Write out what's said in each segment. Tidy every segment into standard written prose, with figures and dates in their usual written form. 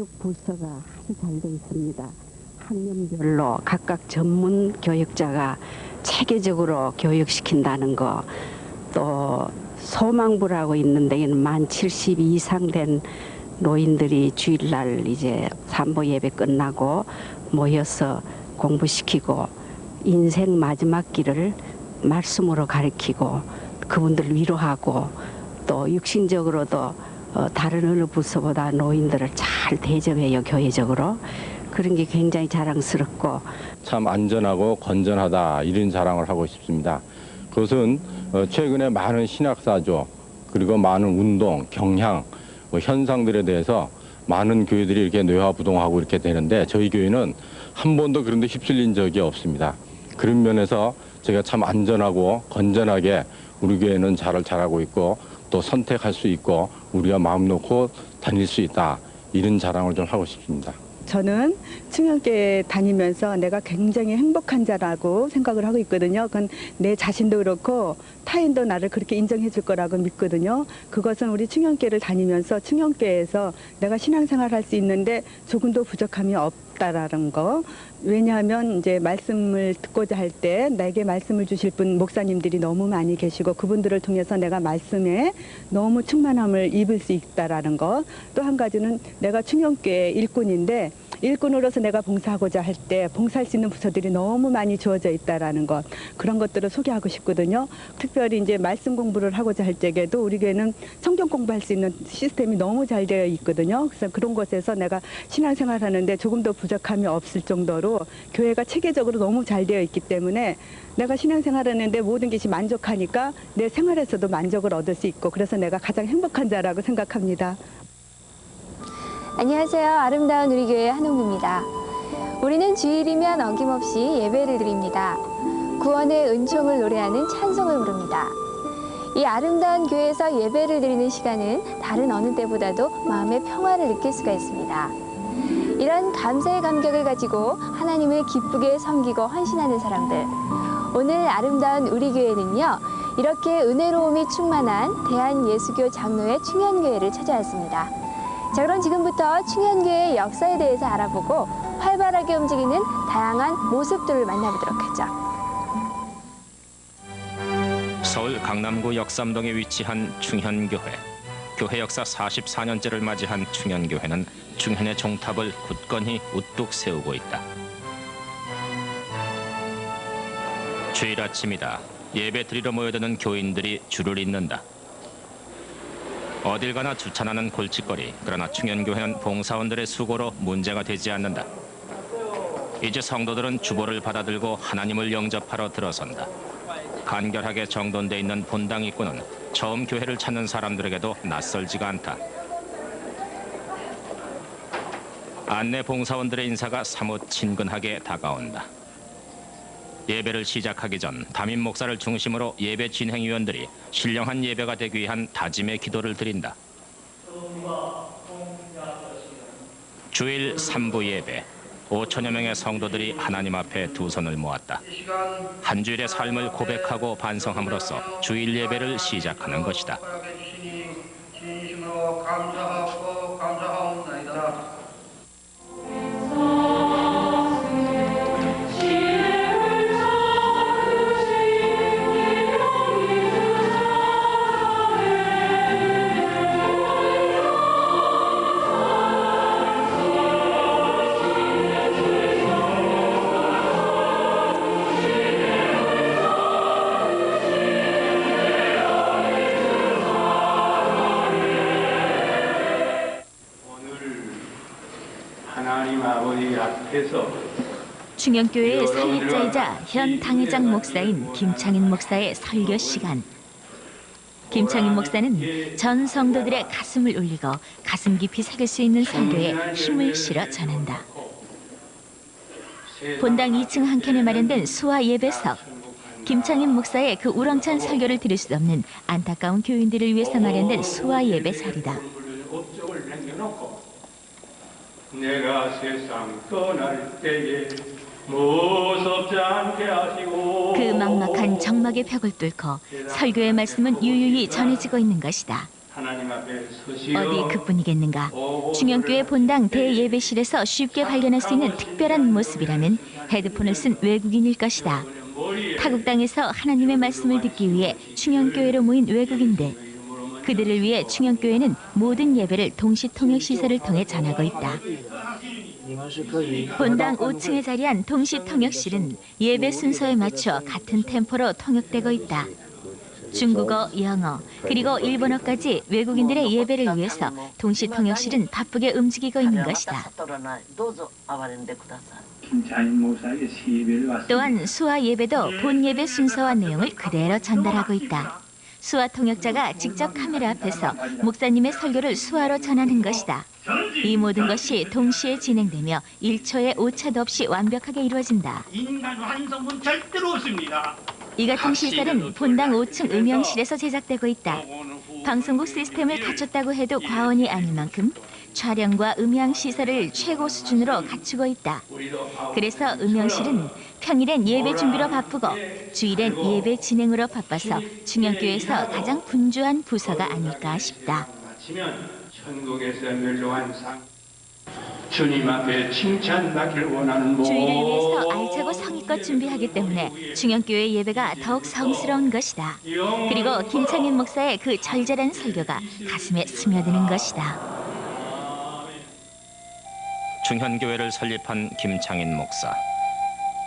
교육 부서가 아주 잘 돼 있습니다. 학년별로 각각 전문 교육자가 체계적으로 교육시킨다는 거, 또 소망부라고 있는 데에는 만 70 이상 된 노인들이 주일날 이제 산보 예배 끝나고 모여서 공부시키고 인생 마지막 길을 말씀으로 가르치고 그분들 위로하고 또 육신적으로도 다른 어느 부서보다 노인들을 잘 대접해요, 교회적으로. 그런 게 굉장히 자랑스럽고 참 안전하고 건전하다, 이런 자랑을 하고 싶습니다. 그것은 최근에 많은 신학사조 그리고 많은 운동, 경향, 현상들에 대해서 많은 교회들이 이렇게 뇌화부동하고 이렇게 되는데 저희 교회는 한 번도 그런 데 휩쓸린 적이 없습니다. 그런 면에서 제가 참 안전하고 건전하게 우리 교회는 잘하고 있고 또 선택할 수 있고 우리가 마음 놓고 다닐 수 있다, 이런 자랑을 좀 하고 싶습니다. 저는 충현교회 다니면서 내가 굉장히 행복한 자라고 생각을 하고 있거든요. 그건 내 자신도 그렇고 타인도 나를 그렇게 인정해 줄 거라고 믿거든요. 그것은 우리 충현교회를 다니면서 충현교회에서 내가 신앙생활 할 수 있는데 조금도 부족함이 없다라는 거. 왜냐하면 이제 말씀을 듣고자 할 때 내게 말씀을 주실 분 목사님들이 너무 많이 계시고 그분들을 통해서 내가 말씀에 너무 충만함을 입을 수 있다라는 거. 또 한 가지는 내가 충현교회 일꾼인데 일꾼으로서 내가 봉사하고자 할 때 봉사할 수 있는 부서들이 너무 많이 주어져 있다라는 것, 그런 것들을 소개하고 싶거든요. 특별히 이제 말씀 공부를 하고자 할 때에도 우리 교회는 성경 공부할 수 있는 시스템이 너무 잘 되어 있거든요. 그래서 그런 곳에서 내가 신앙생활 하는데 조금 더 부족함이 없을 정도로 교회가 체계적으로 너무 잘 되어 있기 때문에 내가 신앙생활 하는데 모든 것이 만족하니까 내 생활에서도 만족을 얻을 수 있고, 그래서 내가 가장 행복한 자라고 생각합니다. 안녕하세요. 아름다운 우리 교회 한홍구입니다. 우리는 주일이면 어김없이 예배를 드립니다. 구원의 은총을 노래하는 찬송을 부릅니다. 이 아름다운 교회에서 예배를 드리는 시간은 다른 어느 때보다도 마음의 평화를 느낄 수가 있습니다. 이런 감사의 감격을 가지고 하나님을 기쁘게 섬기고 헌신하는 사람들. 오늘 아름다운 우리 교회는요, 이렇게 은혜로움이 충만한 대한예수교 장로회 충현교회를 찾아왔습니다. 자, 그럼 지금부터 충현교회의 역사에 대해서 알아보고 활발하게 움직이는 다양한 모습들을 만나보도록 하죠. 서울 강남구 역삼동에 위치한 충현교회. 교회 역사 44년째를 맞이한 충현교회는 충현의 종탑을 굳건히 우뚝 세우고 있다. 주일 아침이다. 예배 드리러 모여드는 교인들이 줄을 잇는다. 어딜 가나 주차나는 골칫거리. 그러나 충현교회는 봉사원들의 수고로 문제가 되지 않는다. 이제 성도들은 주보를 받아들고 하나님을 영접하러 들어선다. 간결하게 정돈돼 있는 본당 입구는 처음 교회를 찾는 사람들에게도 낯설지가 않다. 안내 봉사원들의 인사가 사뭇 친근하게 다가온다. 예배를 시작하기 전 담임 목사를 중심으로 예배 진행위원들이 신령한 예배가 되기 위한 다짐의 기도를 드린다. 주일 3부 예배. 5천여 명의 성도들이 하나님 앞에 두 손을 모았다. 한 주일의 삶을 고백하고 반성함으로써 주일 예배를 시작하는 것이다. 충현교회의 설립자이자 현 당회장 목사인 김창인 목사의 설교 시간. 김창인 목사는 전 성도들의 가슴을 울리고 가슴 깊이 새길 수 있는 설교에 힘을 실어 전한다. 본당 2층 한켠에 마련된 수화 예배석. 김창인 목사의 그 우렁찬 설교를 들을 수 없는 안타까운 교인들을 위해서 마련된 수화 예배설이다. 내가 세상 떠날 때에 무섭지 않게 하시고. 그 막막한 정막의 벽을 뚫고 설교의 말씀은 유유히 전해지고 있는 것이다. 하나님 앞에 앞에 서시어 어디 그뿐이겠는가. 충영교회 본당 대예배실에서 쉽게 발견할 수 있는 특별한 모습이라면 헤드폰을 쓴 외국인일 것이다. 타국 땅에서 하나님의 말씀을 듣기 위해 충영교회로 모인 외국인들. 그들을 위해 충영교회는 모든 예배를 동시통역시설을 통해 전하고 있다. 본당 5층에 자리한 동시통역실은 예배 순서에 맞춰 같은 템포로 통역되고 있다. 중국어, 영어, 그리고 일본어까지 외국인들의 예배를 위해서 동시통역실은 바쁘게 움직이고 있는 것이다. 김창인 목사에게 시비를 왔습니다. 또한 수화 예배도 본 예배 순서와 내용을 그대로 전달하고 있다. 수화 통역자가 직접 카메라 앞에서 목사님의 설교를 수화로 전하는 것이다. 이 모든 것이 동시에 진행되며 1초의 오차도 없이 완벽하게 이루어진다. 인간 완성은 절대로 없습니다. 이 같은 시설은 본당 5층 음향실에서 제작되고 있다. 방송국 시스템을 갖췄다고 해도 과언이 아닐 만큼 촬영과 음향 시설을 최고 수준으로 갖추고 있다. 그래서 음향실은 평일엔 예배 준비로 바쁘고 주일엔 예배 진행으로 바빠서 충영교회에서 가장 분주한 부서가 아닐까 싶다. 마치면 천국에서 멸종한 상 주님 앞에 칭찬받길 원하는 모든 주일을 위해서 알차고 성의껏 준비하기 때문에 충영교회 예배가 더욱 성스러운 것이다. 그리고 김창인 목사의 그 절절한 설교가 가슴에 스며드는 것이다. 충현교회를 설립한 김창인 목사.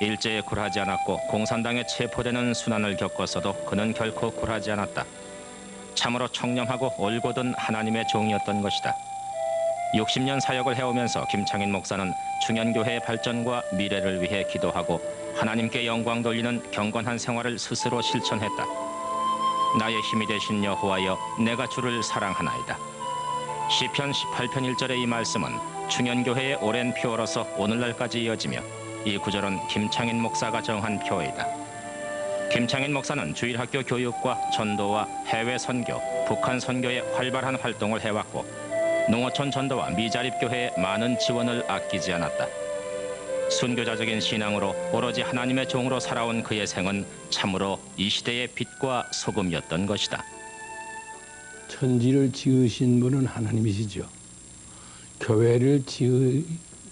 일제에 굴하지 않았고 공산당에 체포되는 순환을 겪었어도 그는 결코 굴하지 않았다. 참으로 청렴하고 올곧은 하나님의 종이었던 것이다. 60년 사역을 해오면서 김창인 목사는 충현교회의 발전과 미래를 위해 기도하고 하나님께 영광 돌리는 경건한 생활을 스스로 실천했다. 나의 힘이 되신 여호와여, 내가 주를 사랑하나이다. 시편 18편 1절의 이 말씀은 충현교회의 오랜 표어로서 오늘날까지 이어지며 이 구절은 김창인 목사가 정한 표어이다. 김창인 목사는 주일학교 교육과 전도와 해외 선교, 북한 선교에 활발한 활동을 해왔고 농어촌 전도와 미자립교회에 많은 지원을 아끼지 않았다. 순교자적인 신앙으로 오로지 하나님의 종으로 살아온 그의 생은 참으로 이 시대의 빛과 소금이었던 것이다. 천지를 지으신 분은 하나님이시죠. 교회를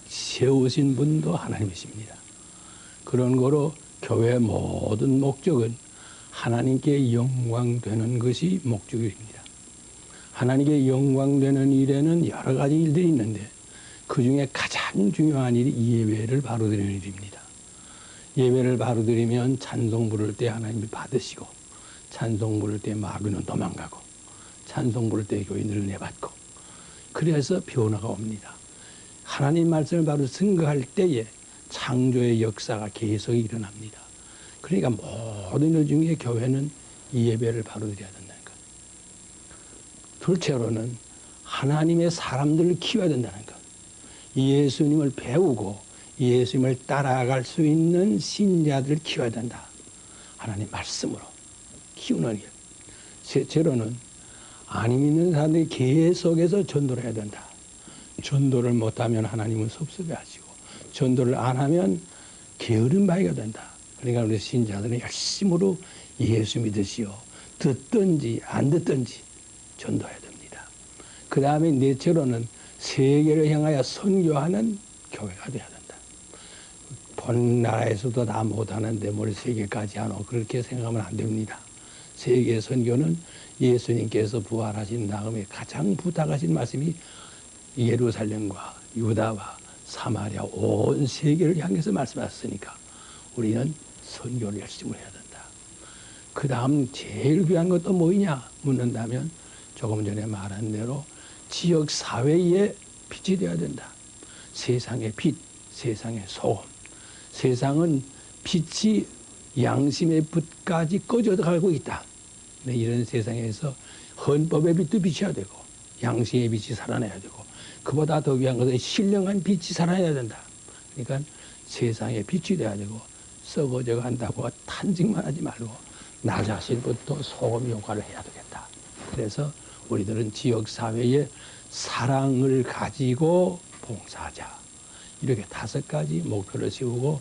세우신 분도 하나님이십니다. 그런 거로 교회의 모든 목적은 하나님께 영광되는 것이 목적입니다. 하나님께 영광되는 일에는 여러 가지 일들이 있는데 그 중에 가장 중요한 일이 예배를 바로 드리는 일입니다. 예배를 바로 드리면 찬송 부를 때 하나님이 받으시고 찬송 부를 때 마귀는 도망가고 찬송 부를 때 교인들을 내받고 그래서 변화가 옵니다. 하나님 말씀을 바로 생각할 때에 창조의 역사가 계속 일어납니다. 그러니까 모든 일 중에 교회는 이 예배를 바로 드려야 된다는 것. 둘째로는 하나님의 사람들을 키워야 된다는 것. 예수님을 배우고 예수님을 따라갈 수 있는 신자들을 키워야 된다. 하나님 말씀으로 키우는 일. 셋째로는 안 믿는 사람들이 계속해서 전도를 해야 된다. 전도를 못하면 하나님은 섭섭해하시고 전도를 안 하면 게으른 바위가 된다. 그러니까 우리 신자들은 열심으로 예수 믿으시오. 듣든지 안 듣든지 전도해야 됩니다. 그 다음에 넷째로는 세계를 향하여 선교하는 교회가 돼야 된다. 본 나라에서도 다 못하는데 뭘 세계까지 하노 그렇게 생각하면 안 됩니다. 세계 선교는 예수님께서 부활하신 다음에 가장 부탁하신 말씀이 예루살렘과 유다와 사마리아 온 세계를 향해서 말씀하셨으니까 우리는 선교를 열심히 해야 된다. 그 다음 제일 귀한 것도 뭐이냐 묻는다면 조금 전에 말한 대로 지역 사회에 빛이 되어야 된다. 세상의 빛, 세상의 소금. 세상은 빛이 양심의 빛까지 꺼져가고 있다. 근데 이런 세상에서 헌법의 빛도 비춰야 되고 양심의 빛이 살아나야 되고 그보다 더 귀한 것은 신령한 빛이 살아나야 된다. 그러니까 세상에 빛이 돼야 되고 썩어져 간다고 탄식만 하지 말고 나 자신부터 소금 효과를 해야 되겠다. 그래서 우리들은 지역사회에 사랑을 가지고 봉사하자. 이렇게 5가지 목표를 세우고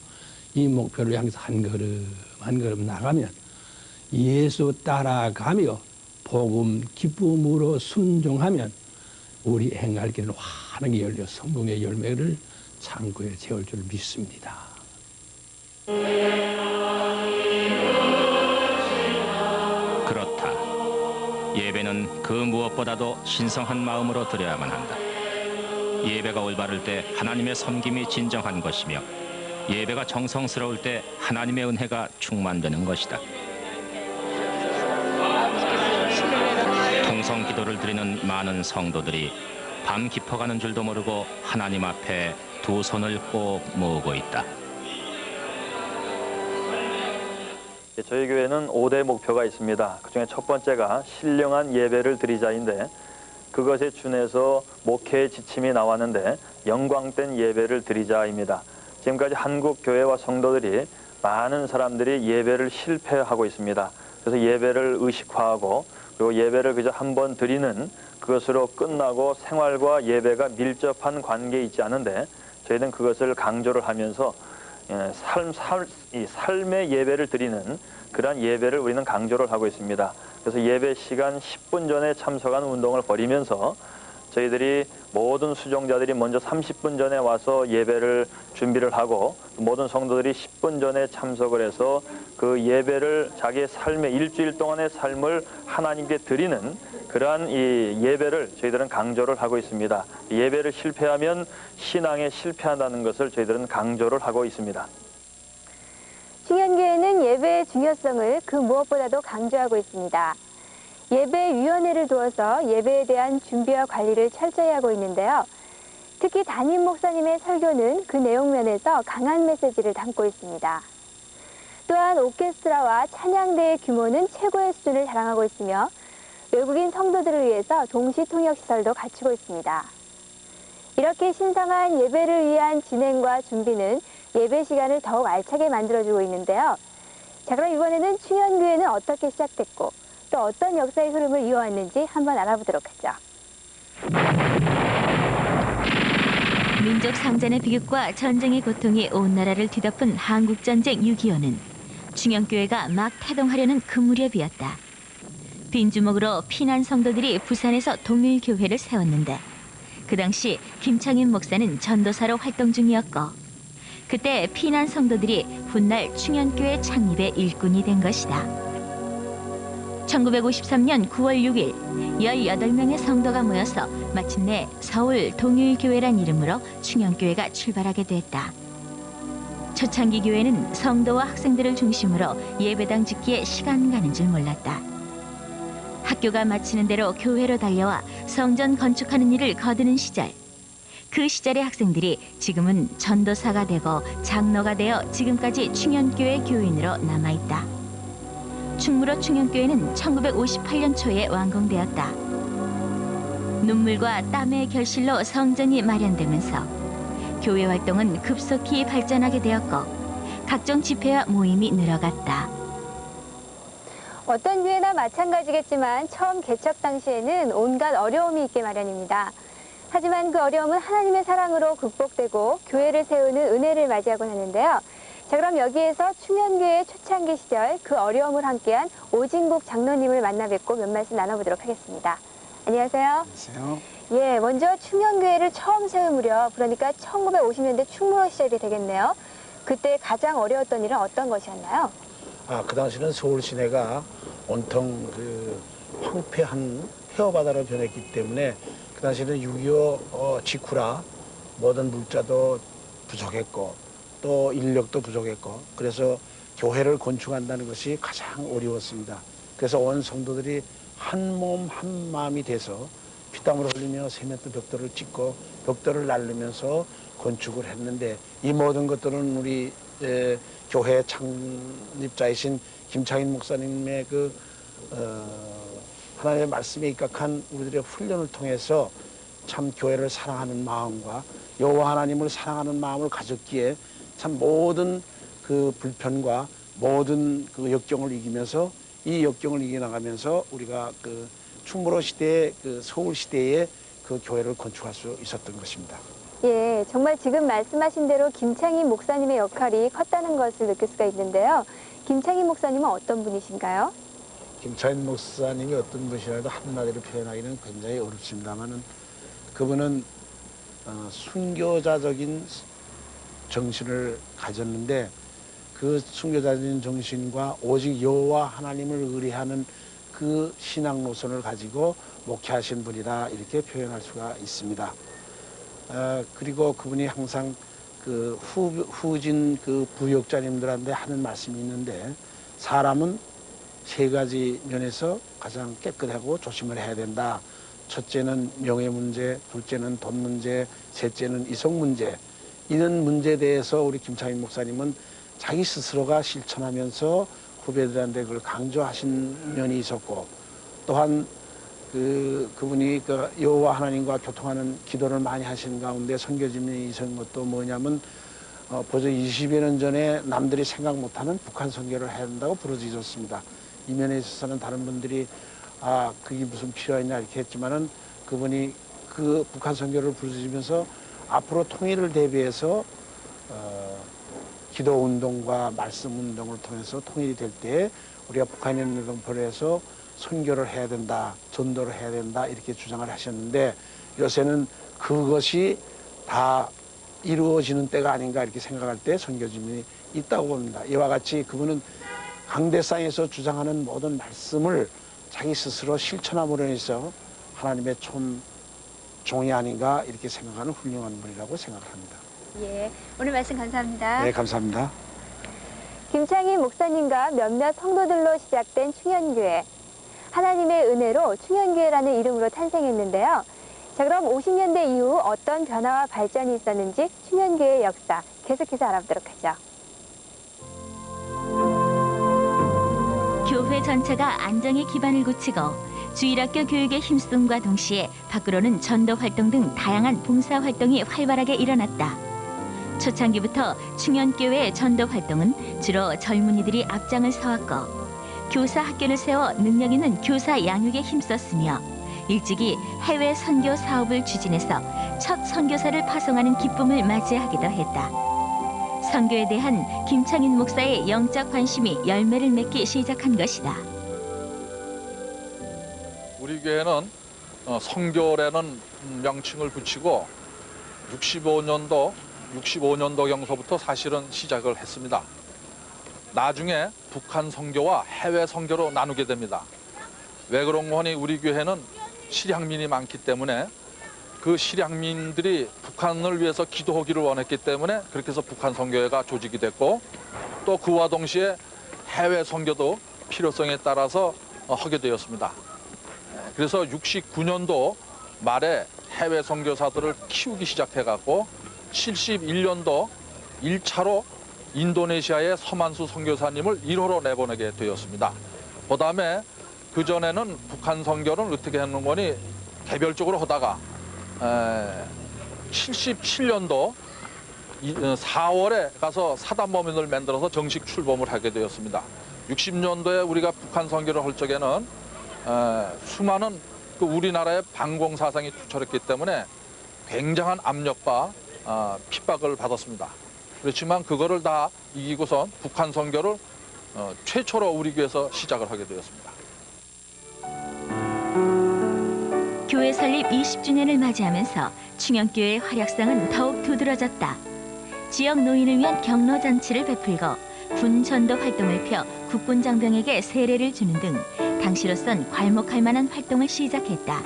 이 목표를 향해서 한 걸음 한 걸음 나가면 예수 따라가며 복음 기쁨으로 순종하면 우리 행할 길은 환하게 열려 성공의 열매를 창고에 채울 줄 믿습니다. 그렇다. 예배는 그 무엇보다도 신성한 마음으로 드려야만 한다. 예배가 올바를 때 하나님의 섬김이 진정한 것이며 예배가 정성스러울 때 하나님의 은혜가 충만되는 것이다. 통성 기도를 드리는 많은 성도들이 밤 깊어가는 줄도 모르고 하나님 앞에 두 손을 꼭 모으고 있다. 저희 교회는 5대 목표가 있습니다. 그중에 첫 번째가 신령한 예배를 드리자인데 그것에 준해서 목회의 지침이 나왔는데 영광된 예배를 드리자입니다. 지금까지 한국 교회와 성도들이 많은 사람들이 예배를 실패하고 있습니다. 그래서 예배를 의식화하고 그리고 예배를 그저 한 번 드리는 그것으로 끝나고 생활과 예배가 밀접한 관계에 있지 않은데 저희는 그것을 강조를 하면서 삶의 예배를 드리는 그러한 예배를 우리는 강조를 하고 있습니다. 그래서 예배 시간 10분 전에 참석하는 운동을 벌이면서 저희들이 모든 수종자들이 먼저 30분 전에 와서 예배를 준비를 하고 모든 성도들이 10분 전에 참석을 해서 그 예배를 자기의 삶의 일주일 동안의 삶을 하나님께 드리는 그러한 이 예배를 저희들은 강조를 하고 있습니다. 예배를 실패하면 신앙에 실패한다는 것을 저희들은 강조를 하고 있습니다. 충현교회는 예배의 중요성을 그 무엇보다도 강조하고 있습니다. 예배위원회를 두어서 예배에 대한 준비와 관리를 철저히 하고 있는데요. 특히 담임 목사님의 설교는 그 내용면에서 강한 메시지를 담고 있습니다. 또한 오케스트라와 찬양대의 규모는 최고의 수준을 자랑하고 있으며 외국인 성도들을 위해서 동시통역시설도 갖추고 있습니다. 이렇게 신성한 예배를 위한 진행과 준비는 예배 시간을 더욱 알차게 만들어주고 있는데요. 자, 그럼 이번에는 충현교회는 어떻게 시작됐고 또 어떤 역사의 흐름을 이어왔는지 한번 알아보도록 하죠. 민족 상잔의 비극과 전쟁의 고통이 온 나라를 뒤덮은 한국전쟁 6.25는 충현교회가 막 태동하려는 그 무렵이었다. 빈주먹으로 피난 성도들이 부산에서 동일교회를 세웠는데 그 당시 김창인 목사는 전도사로 활동 중이었고 그때 피난 성도들이 훗날 충현교회 창립의 일꾼이 된 것이다. 1953년 9월 6일 18명의 성도가 모여서 마침내 서울 동일교회란 이름으로 충현교회가 출발하게 됐다. 초창기 교회는 성도와 학생들을 중심으로 예배당 짓기에 시간 가는 줄 몰랐다. 학교가 마치는 대로 교회로 달려와 성전 건축하는 일을 거두는 시절, 그 시절의 학생들이 지금은 전도사가 되고 장로가 되어 지금까지 충현교회 교인으로 남아있다. 충무로 충현교회는 1958년 초에 완공되었다. 눈물과 땀의 결실로 성전이 마련되면서 교회 활동은 급속히 발전하게 되었고 각종 집회와 모임이 늘어갔다. 어떤 교회나 마찬가지겠지만 처음 개척 당시에는 온갖 어려움이 있게 마련입니다. 하지만 그 어려움은 하나님의 사랑으로 극복되고 교회를 세우는 은혜를 맞이하곤 하는데요. 자, 그럼 여기에서 충현교회 초창기 시절 그 어려움을 함께한 오진국 장로님을 만나 뵙고 몇 말씀 나눠보도록 하겠습니다. 안녕하세요. 안녕하세요. 예, 먼저 충현교회를 처음 세울 무렵, 그러니까 1950년대 충무로 시절이 되겠네요. 그때 가장 어려웠던 일은 어떤 것이었나요? 그 당시는 서울 시내가 온통 그 황폐한 폐허바다로 변했기 때문에 그 당시는 6.25 직후라 모든 물자도 부족했고 또 인력도 부족했고 그래서 교회를 건축한다는 것이 가장 어려웠습니다. 그래서 온 성도들이 한 몸 한 마음이 돼서 피땀을 흘리며 세면대 벽돌을 찍고 벽돌을 날르면서 건축을 했는데 이 모든 것들은 우리 교회 창립자이신 김창인 목사님의 그 하나님의 말씀에 입각한 우리들의 훈련을 통해서 참 교회를 사랑하는 마음과 여호와 하나님을 사랑하는 마음을 가졌기에 참 모든 그 불편과 모든 그 역경을 이기면서 이 역경을 이겨나가면서 우리가 그 충무로 시대의 그 서울 시대의 그 교회를 건축할 수 있었던 것입니다. 예, 정말 지금 말씀하신 대로 김창인 목사님의 역할이 컸다는 것을 느낄 수가 있는데요. 김창인 목사님은 어떤 분이신가요? 김창인 목사님이 어떤 분이라도 한마디로 표현하기는 굉장히 어렵습니다만은 그분은 순교자적인 정신을 가졌는데 그 순교자적인 정신과 오직 여호와 하나님을 의뢰하는 그 신앙 노선을 가지고 목회하신 분이다 이렇게 표현할 수가 있습니다. 그리고 그분이 항상 그 후진 그 부역자님들한테 하는 말씀이 있는데 사람은 세 가지 면에서 가장 깨끗하고 조심을 해야 된다. 첫째는 명예 문제, 둘째는 돈 문제, 셋째는 이성 문제. 이런 문제에 대해서 우리 김창인 목사님은 자기 스스로가 실천하면서 후배들한테 그걸 강조하신 면이 있었고 또한 그분이 그 여호와 하나님과 교통하는 기도를 많이 하신 가운데 선교지문이 있었던 것도 뭐냐면 벌써 20여 년 전에 남들이 생각 못하는 북한 선교를 해야 된다고 부르짖었습니다. 이 면에 있어서는 다른 분들이 그게 무슨 필요하냐 이렇게 했지만은 그분이 그 북한 선교를 부르짖으면서 앞으로 통일을 대비해서 기도 운동과 말씀 운동을 통해서 통일이 될 때 우리가 북한인 운동표를 해서 선교를 해야 된다, 전도를 해야 된다 이렇게 주장을 하셨는데 요새는 그것이 다 이루어지는 때가 아닌가 이렇게 생각할 때 선교지문이 있다고 봅니다. 이와 같이 그분은 강대상에서 주장하는 모든 말씀을 자기 스스로 실천함으로 해서 하나님의 참 종이 아닌가 이렇게 생각하는 훌륭한 분이라고 생각합니다. 예, 오늘 말씀 감사합니다. 네, 감사합니다. 김창인 목사님과 몇몇 성도들로 시작된 충현교회. 하나님의 은혜로 충현교회라는 이름으로 탄생했는데요. 자, 그럼 50년대 이후 어떤 변화와 발전이 있었는지 충현교회의 역사 계속해서 알아보도록 하죠. 교회 전체가 안정의 기반을 굳히고 주일학교 교육의 힘쓰음과 동시에 밖으로는 전도 활동 등 다양한 봉사 활동이 활발하게 일어났다. 초창기부터 충현교회의 전도 활동은 주로 젊은이들이 앞장을 서왔고 교사 학교를 세워 능력 있는 교사 양육에 힘썼으며 일찍이 해외 선교 사업을 추진해서 첫 선교사를 파송하는 기쁨을 맞이하기도 했다. 선교에 대한 김창인 목사의 영적 관심이 열매를 맺기 시작한 것이다. 우리 교회는 선교라는 명칭을 붙이고 65년도경서부터 사실은 시작을 했습니다. 나중에 북한 선교와 해외 선교로 나누게 됩니다. 왜 그런가 하니 우리 교회는 실향민이 많기 때문에 그 실향민들이 북한을 위해서 기도하기를 원했기 때문에 그렇게 해서 북한 선교회가 조직이 됐고 또 그와 동시에 해외 선교도 필요성에 따라서 하게 되었습니다. 그래서 69년도 말에 해외 선교사들을 키우기 시작해갖고 71년도 1차로 인도네시아의 서만수 선교사님을 1호로 내보내게 되었습니다. 그 다음에 그전에는 북한 선교는 어떻게 했는 거니 개별적으로 하다가 77년도 4월에 가서 사단법인을 만들어서 정식 출범을 하게 되었습니다. 60년도에 우리가 북한 선교를 할 적에는 수많은 그 우리나라의 반공 사상이 투철했기 때문에 굉장한 압력과 핍박을 받았습니다. 그렇지만 그거를 다 이기고선 북한 선교를 최초로 우리 교회에서 시작을 하게 되었습니다. 교회 설립 20주년을 맞이하면서 충현교회의 활약상은 더욱 두드러졌다. 지역 노인을 위한 경로잔치를 베풀고 군 전도 활동을 펴 국군 장병에게 세례를 주는 등 당시로선 괄목할 만한 활동을 시작했다.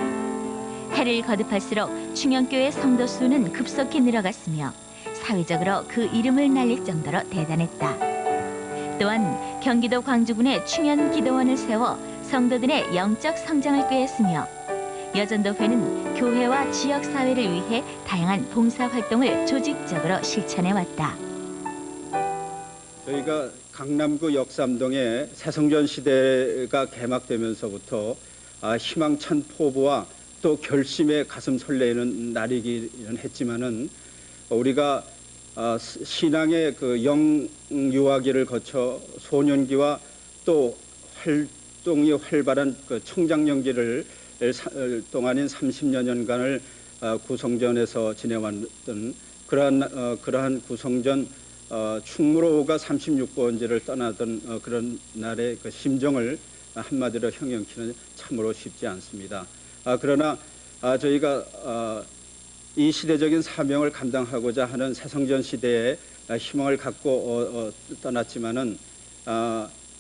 해를 거듭할수록 충현교회 성도 수는 급속히 늘어갔으며 사회적으로 그 이름을 날릴 정도로 대단했다. 또한 경기도 광주군에 충현기도원을 세워 성도들의 영적 성장을 꾀했으며 여전도회는 교회와 지역사회를 위해 다양한 봉사활동을 조직적으로 실천해왔다. 저희가 강남구 역삼동에 새성전 시대가 개막되면서부터 희망찬 포부와 또 결심에 가슴 설레는 날이기는 했지만은 우리가 신앙의 그 영유아기를 거쳐 소년기와 또 활동이 활발한 그 청장년기를 동안인 30여 년간을 구성전에서 지내왔던 그러한 구성전 충무로가 36번지를 떠나던 그런 날의 그 심정을 한마디로 형용키는 참으로 쉽지 않습니다. 그러나 저희가 이 시대적인 사명을 감당하고자 하는 새성전 시대에 희망을 갖고 떠났지만은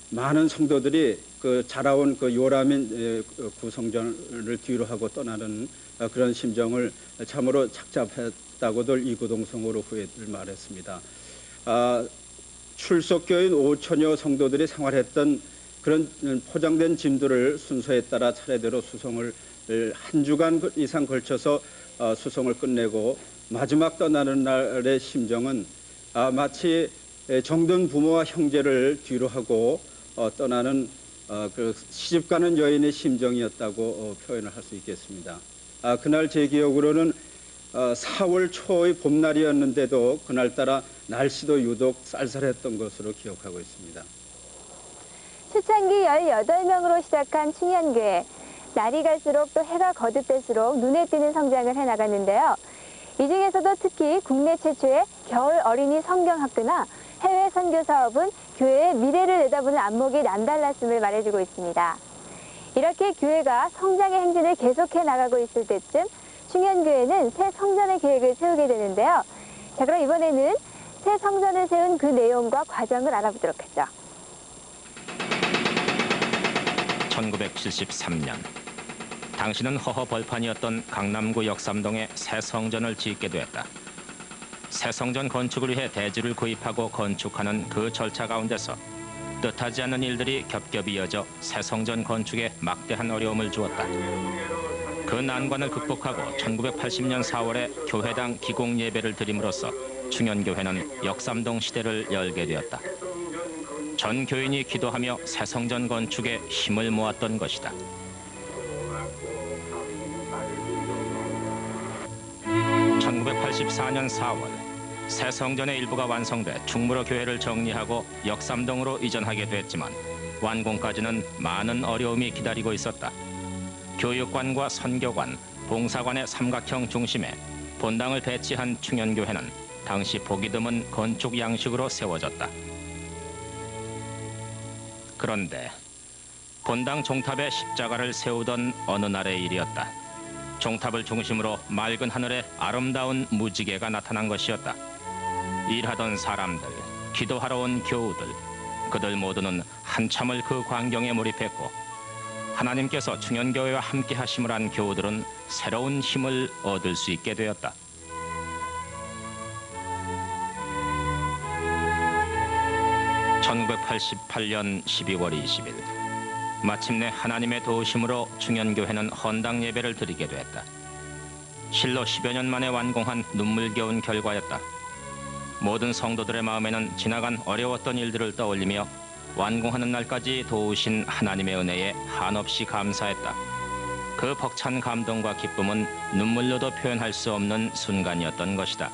많은 성도들이 그 자라온 그 요람인 구성전을 뒤로 하고 떠나는 그런 심정을 참으로 착잡했다고들 이구동성으로 후회를 말했습니다. 출석교인 5천여 성도들이 생활했던 그런 포장된 짐들을 순서에 따라 차례대로 수송을 한 주간 이상 걸쳐서 수송을 끝내고 마지막 떠나는 날의 심정은 마치 정든 부모와 형제를 뒤로 하고 떠나는 그 시집가는 여인의 심정이었다고 표현을 할 수 있겠습니다. 그날 제 기억으로는 4월 초의 봄날이었는데도 그날따라 날씨도 유독 쌀쌀했던 것으로 기억하고 있습니다. 초창기 18명으로 시작한 충현교회. 날이 갈수록 또 해가 거듭될수록 눈에 띄는 성장을 해나갔는데요. 이 중에서도 특히 국내 최초의 겨울 어린이 성경학교나 해외 선교 사업은 교회의 미래를 내다보는 안목이 남달랐음을 말해주고 있습니다. 이렇게 교회가 성장의 행진을 계속해 나가고 있을 때쯤 충현교회는 새 성전의 계획을 세우게 되는데요. 자, 그럼 이번에는 새 성전을 세운 그 내용과 과정을 알아보도록 하죠. 1973년 당시는 허허벌판이었던 강남구 역삼동에 새 성전을 짓게 되었다. 새 성전 건축을 위해 대지를 구입하고 건축하는 그 절차 가운데서 뜻하지 않은 일들이 겹겹이 이어져 새 성전 건축에 막대한 어려움을 주었다. 그 난관을 극복하고 1980년 4월에 교회당 기공 예배를 드림으로써 충현교회는 역삼동 시대를 열게 되었다. 전 교인이 기도하며 새 성전 건축에 힘을 모았던 것이다. 1984년 4월 새 성전의 일부가 완성돼 충무로 교회를 정리하고 역삼동으로 이전하게 됐지만 완공까지는 많은 어려움이 기다리고 있었다. 교육관과 선교관, 봉사관의 삼각형 중심에 본당을 배치한 충현교회는 당시 보기 드문 건축 양식으로 세워졌다. 그런데 본당 종탑에 십자가를 세우던 어느 날의 일이었다. 종탑을 중심으로 맑은 하늘에 아름다운 무지개가 나타난 것이었다. 일하던 사람들, 기도하러 온 교우들, 그들 모두는 한참을 그 광경에 몰입했고 하나님께서 충현교회와 함께 하심을 한 교우들은 새로운 힘을 얻을 수 있게 되었다. (1988년 12월 20일) 마침내 하나님의 도우심으로 충현교회는 헌당 예배를 드리게 됐다. 실로 10여 년 만에 완공한 눈물겨운 결과였다. 모든 성도들의 마음에는 지나간 어려웠던 일들을 떠올리며 완공하는 날까지 도우신 하나님의 은혜에 한없이 감사했다. 그 벅찬 감동과 기쁨은 눈물로도 표현할 수 없는 순간이었던 것이다.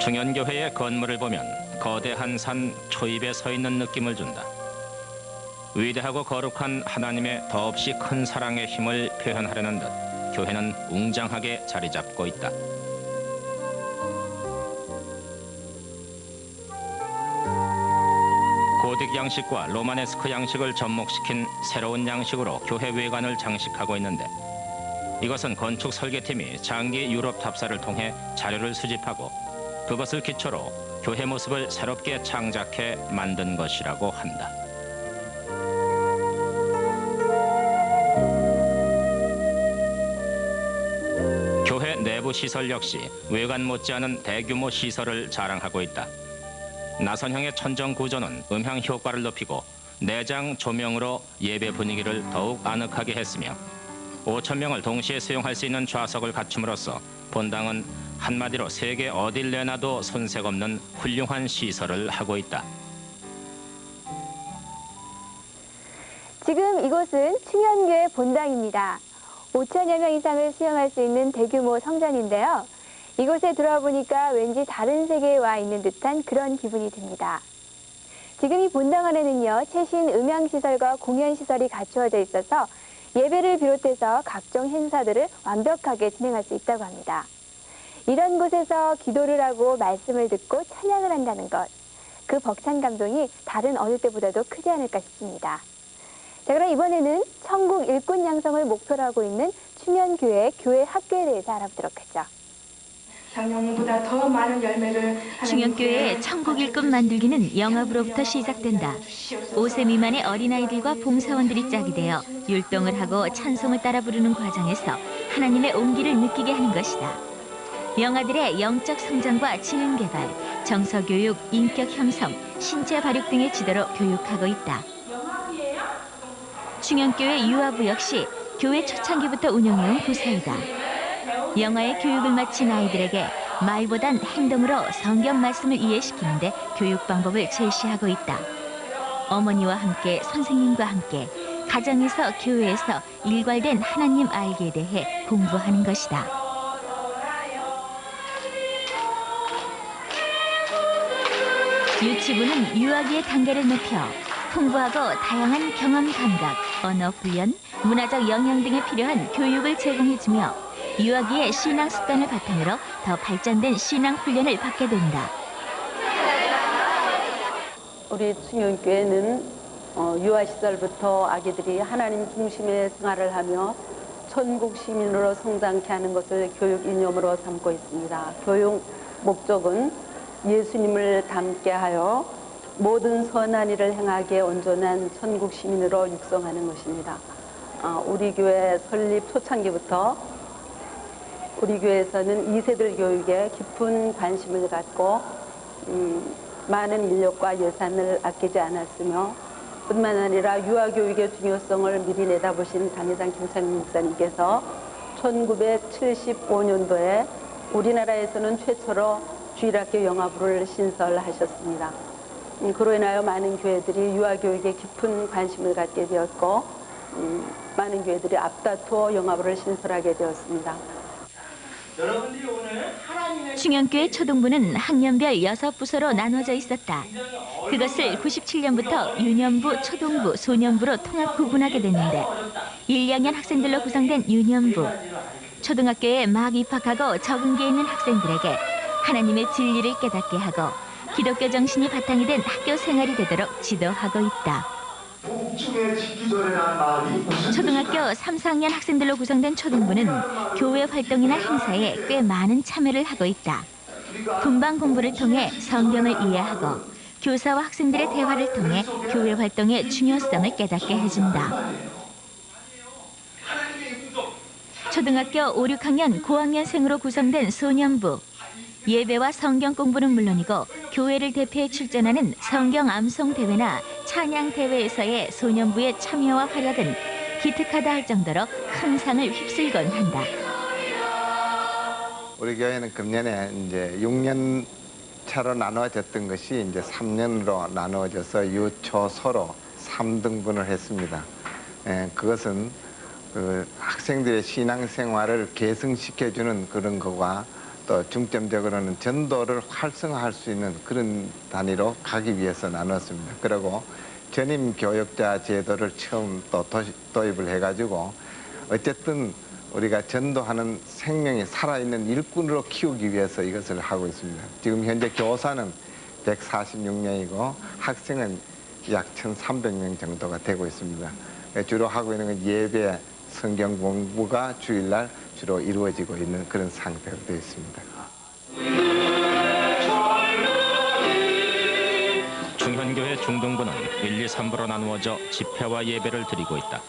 충현교회의 건물을 보면 거대한 산 초입에 서 있는 느낌을 준다. 위대하고 거룩한 하나님의 더없이 큰 사랑의 힘을 표현하려는 듯 교회는 웅장하게 자리 잡고 있다. 고딕 양식과 로마네스크 양식을 접목시킨 새로운 양식으로 교회 외관을 장식하고 있는데 이것은 건축 설계팀이 장기 유럽 답사를 통해 자료를 수집하고 그것을 기초로 교회 모습을 새롭게 창작해 만든 것이라고 한다. 교회 내부 시설 역시 외관 못지않은 대규모 시설을 자랑하고 있다. 나선형의 천정 구조는 음향 효과를 높이고 내장 조명으로 예배 분위기를 더욱 아늑하게 했으며 5,000명을 동시에 수용할 수 있는 좌석을 갖춤으로써 본당은 한마디로 세계 어딜 내놔도 손색 없는 훌륭한 시설을 하고 있다. 지금 이곳은 충현교회 본당입니다. 5,000여 명 이상을 수용할 수 있는 대규모 성전인데요. 이곳에 들어와 보니까 왠지 다른 세계에 와 있는 듯한 그런 기분이 듭니다. 지금 이 본당 안에는요, 최신 음향시설과 공연시설이 갖추어져 있어서 예배를 비롯해서 각종 행사들을 완벽하게 진행할 수 있다고 합니다. 이런 곳에서 기도를 하고 말씀을 듣고 찬양을 한다는 것, 그 벅찬 감동이 다른 어느 때보다도 크지 않을까 싶습니다. 자, 그럼 이번에는 천국 일꾼 양성을 목표로 하고 있는 충현교회 교회 학교에 대해서 알아보도록 하죠. 작년보다 더 많은 열매를 충현교회의 천국 일꾼 만들기는 영업으로부터 시작된다. 5세 미만의 어린아이들과 봉사원들이 짝이 되어 율동을 하고 찬송을 따라 부르는 과정에서 하나님의 온기를 느끼게 하는 것이다. 영아들의 영적 성장과 지능 개발, 정서 교육, 인격 형성, 신체 발육 등의 지도로 교육하고 있다. 충현교회 유아부 역시 교회 초창기부터 운영해온 부서이다. 영아의 교육을 마친 아이들에게 말보단 행동으로 성경 말씀을 이해시키는데 교육 방법을 제시하고 있다. 어머니와 함께 선생님과 함께 가정에서 교회에서 일괄된 하나님 알기에 대해 공부하는 것이다. 유치부는 유아기의 단계를 높여 풍부하고 다양한 경험 감각, 언어 훈련, 문화적 영향 등에 필요한 교육을 제공해주며 유아기의 신앙 습관을 바탕으로 더 발전된 신앙 훈련을 받게 된다. 우리 충현교회는 유아 시절부터 아기들이 하나님 중심의 생활을 하며 천국 시민으로 성장케 하는 것을 교육 이념으로 삼고 있습니다. 교육 목적은 예수님을 닮게 하여 모든 선한 일을 행하기에 온전한 천국 시민으로 육성하는 것입니다. 우리 교회 설립 초창기부터 우리 교회에서는 2세들 교육에 깊은 관심을 갖고 많은 인력과 예산을 아끼지 않았으며 뿐만 아니라 유아교육의 중요성을 미리 내다보신 당회장 김창인 목사님께서 1975년도에 우리나라에서는 최초로 주일학교 영아부를 신설하셨습니다. 그로 인하여 많은 교회들이 유아교육에 깊은 관심을 갖게 되었고 많은 교회들이 앞다투어 영아부를 신설하게 되었습니다. 충현교회 초등부는 학년별 6부서로 나눠져 있었다. 그것을 97년부터 유년부, 초등부, 소년부로 통합 구분하게 됐는데 1, 2학년 학생들로 구성된 유년부, 초등학교에 막 입학하고 적응기에 있는 학생들에게 하나님의 진리를 깨닫게 하고 기독교 정신이 바탕이 된 학교 생활이 되도록 지도하고 있다. 초등학교 3, 4학년 학생들로 구성된 초등부는 교회 활동이나 행사에 꽤 많은 참여를 하고 있다. 분방 공부를 통해 성경을 이해하고 교사와 학생들의 대화를 통해 교회 활동의 중요성을 깨닫게 해준다. 초등학교 5, 6학년 고학년생으로 구성된 소년부. 예배와 성경 공부는 물론이고 교회를 대표해 출전하는 성경 암송 대회나 찬양 대회에서의 소년부의 참여와 활약은 기특하다 할 정도로 큰 상을 휩쓸곤 한다. 우리 교회는 금년에 이제 6년 차로 나누어졌던 것이 이제 3년으로 나누어져서 유초소로 3등분을 했습니다. 그것은 그 학생들의 신앙생활을 개성시켜주는 그런 거와 또 중점적으로는 전도를 활성화할 수 있는 그런 단위로 가기 위해서 나눴습니다. 그리고 전임 교역자 제도를 처음 또 도입을 해가지고 어쨌든 우리가 전도하는 생명이 살아있는 일꾼으로 키우기 위해서 이것을 하고 있습니다. 지금 현재 교사는 146명이고 학생은 약 1,300명 정도가 되고 있습니다. 주로 하고 있는 건 예배, 성경 공부가 주일날 주로 이루어지고 있는 그런 상태로 되어 있습니다. 충현교회 중등부는 1, 2, 3부로 나누어져 집회와 예배를 드리고 있다.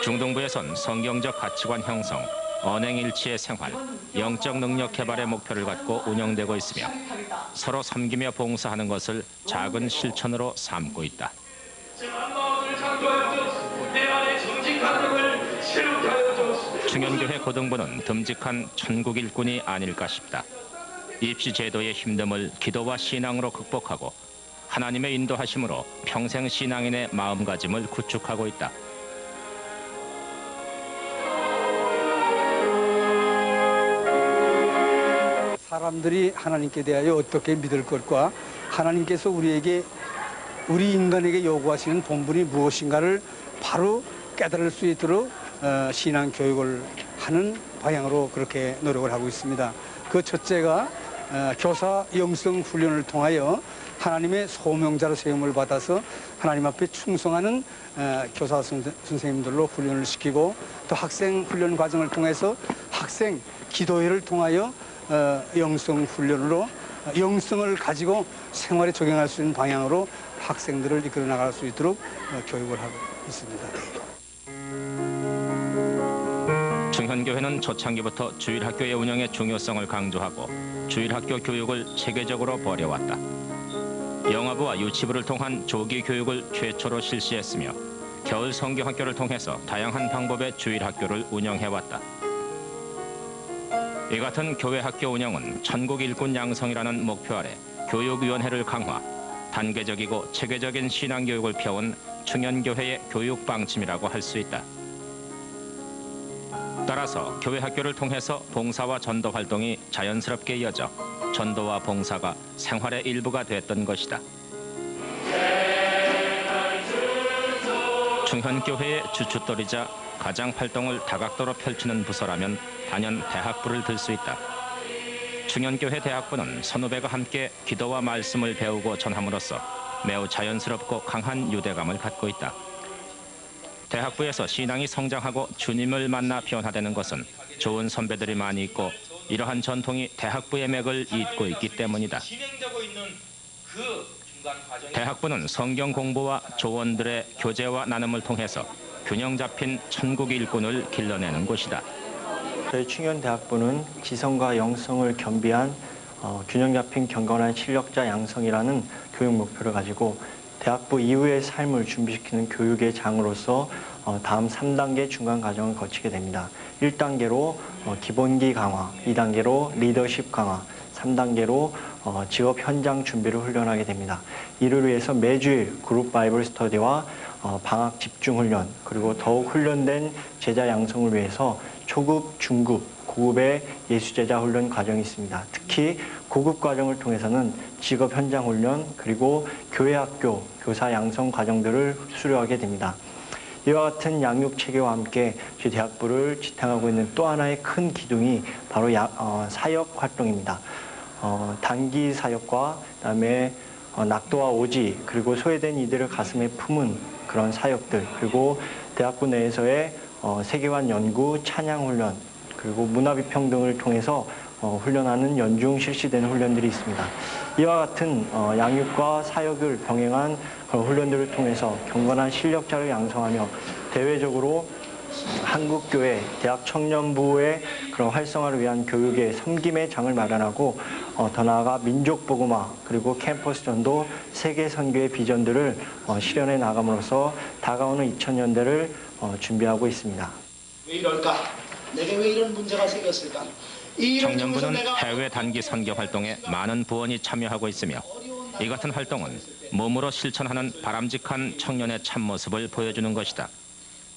중등부에선 성경적 가치관 형성, 언행일치의 생활, 영적 능력 개발의 목표를 갖고 운영되고 있으며 서로 섬기며 봉사하는 것을 작은 실천으로 삼고 있다. 충현교회 고등부는 듬직한 천국 일꾼이 아닐까 싶다. 입시 제도의 힘듦을 기도와 신앙으로 극복하고 하나님의 인도하심으로 평생 신앙인의 마음가짐을 구축하고 있다. 사람들이 하나님께 대하여 어떻게 믿을 것과 하나님께서 우리 인간에게 요구하시는 본분이 무엇인가를 바로 깨달을 수 있도록 신앙 교육을 하는 방향으로 그렇게 노력을 하고 있습니다. 그 첫째가 교사 영성 훈련을 통하여 하나님의 소명자로 세움을 받아서 하나님 앞에 충성하는 교사 선생님들로 훈련을 시키고 또 학생 훈련 과정을 통해서 학생 기도회를 통하여 영성 훈련으로 영성을 가지고 생활에 적용할 수 있는 방향으로 학생들을 이끌어 나갈 수 있도록 교육을 하고 있습니다. 충현교회는 초창기부터 주일학교의 운영의 중요성을 강조하고 주일학교 교육을 체계적으로 벌여왔다. 영아부와 유치부를 통한 조기 교육을 최초로 실시했으며 겨울 성경학교를 통해서 다양한 방법의 주일학교를 운영해왔다. 이 같은 교회 학교 운영은 천국 일꾼 양성이라는 목표 아래 교육위원회를 강화, 단계적이고 체계적인 신앙교육을 펴온 충현교회의 교육 방침이라고 할 수 있다. 따라서 교회 학교를 통해서 봉사와 전도 활동이 자연스럽게 이어져 전도와 봉사가 생활의 일부가 됐던 것이다. 충현교회의 주춧돌이자 가장 활동을 다각도로 펼치는 부서라면 단연 대학부를 들 수 있다. 충현교회 대학부는 선후배가 함께 기도와 말씀을 배우고 전함으로써 매우 자연스럽고 강한 유대감을 갖고 있다. 대학부에서 신앙이 성장하고 주님을 만나 변화되는 것은 좋은 선배들이 많이 있고 이러한 전통이 대학부의 맥을 잇고 있기 때문이다. 대학부는 성경 공부와 조원들의 교제와 나눔을 통해서 균형 잡힌 천국 일꾼을 길러내는 곳이다. 저희 충현대학부는 지성과 영성을 겸비한 균형 잡힌 경건한 실력자 양성이라는 교육 목표를 가지고 대학부 이후의 삶을 준비시키는 교육의 장으로서 다음 3단계 중간 과정을 거치게 됩니다. 1단계로 기본기 강화, 2단계로 리더십 강화, 3단계로 직업 현장 준비를 훈련하게 됩니다. 이를 위해서 매주일 그룹 바이블 스터디와 방학 집중 훈련, 그리고 더욱 훈련된 제자 양성을 위해서 초급, 중급, 고급의 예수제자 훈련 과정이 있습니다. 특히 고급 과정을 통해서는 직업 현장 훈련, 그리고 교회 학교 교사 양성 과정들을 수료하게 됩니다. 이와 같은 양육 체계와 함께 저희 대학부를 지탱하고 있는 또 하나의 큰 기둥이 바로 사역 활동입니다. 단기 사역과 그다음에 낙도와 오지, 그리고 소외된 이들을 가슴에 품은 그런 사역들, 그리고 대학부 내에서의 세계관 연구, 찬양 훈련, 그리고 문화비평등을 통해서 훈련하는 연중 실시되는 훈련들이 있습니다. 이와 같은 양육과 사역을 병행한 훈련들을 통해서 경건한 실력자를 양성하며 대외적으로 한국교회, 대학 청년부의 그런 활성화를 위한 교육의 섬김의 장을 마련하고 더 나아가 민족복음화, 그리고 캠퍼스 전도, 세계 선교의 비전들을 실현해 나감으로써 다가오는 2000년대를 준비하고 있습니다. 왜 이럴까? 내게 왜 이런 문제가 생겼을까? 청년부는 해외 단기 선교 활동에 많은 부원이 참여하고 있으며 이 같은 활동은 몸으로 실천하는 바람직한 청년의 참모습을 보여주는 것이다.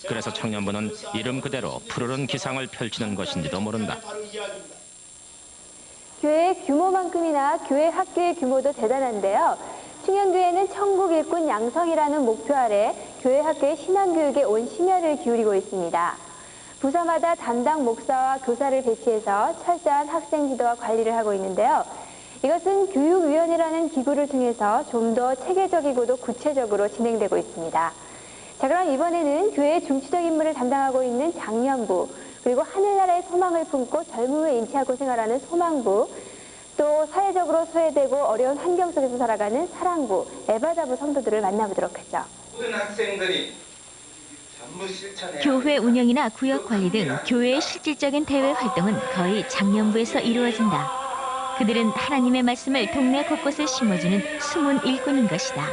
그래서 청년부는 이름 그대로 푸르른 기상을 펼치는 것인지도 모른다. 교회의 규모만큼이나 교회 학교의 규모도 대단한데요. 충현교회는 천국 일꾼 양성이라는 목표 아래 교회 학교의 신앙교육에 온 심혈을 기울이고 있습니다. 부서마다 담당 목사와 교사를 배치해서 철저한 학생 지도와 관리를 하고 있는데요. 이것은 교육위원회라는 기구를 통해서 좀 더 체계적이고도 구체적으로 진행되고 있습니다. 자, 그럼 이번에는 교회의 중추적 임무를 담당하고 있는 장년부, 그리고 하늘나라의 소망을 품고 젊음을 인치하고 생활하는 소망부, 또 사회적으로 소외되고 어려운 환경 속에서 살아가는 사랑부, 에바자부 성도들을 만나보도록 하죠. 모든 학생들이 전부 실천해야 교회 운영이나 구역 관리 등 교회의 실질적인 대외 활동은 거의 장년부에서 이루어진다. 그들은 하나님의 말씀을 동네 곳곳에 심어주는 숨은 일꾼인 것이다.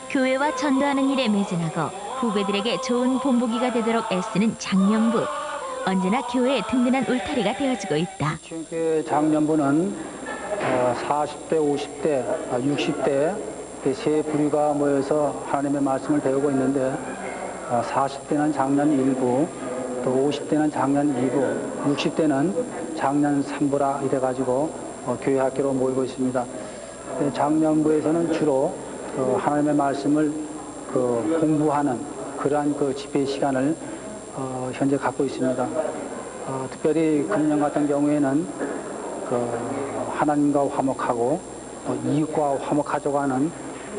교회와 전도하는 일에 매진하고 후배들에게 좋은 본보기가 되도록 애쓰는 장년부. 언제나 교회의 든든한 울타리가 되어주고 있다. 충현교회 장년부는 40대, 50대, 60대 세 부류가 모여서 하나님의 말씀을 배우고 있는데 40대는 장년 1부, 또 50대는 장년 2부, 60대는 장년 3부라 이래가지고 교회 학교로 모이고 있습니다. 장년부에서는 주로 하나님의 말씀을 공부하는 그러한 집회 시간을 현재 갖고 있습니다. 특별히 금년 같은 경우에는 하나님과 화목하고 또 이웃과 화목하자고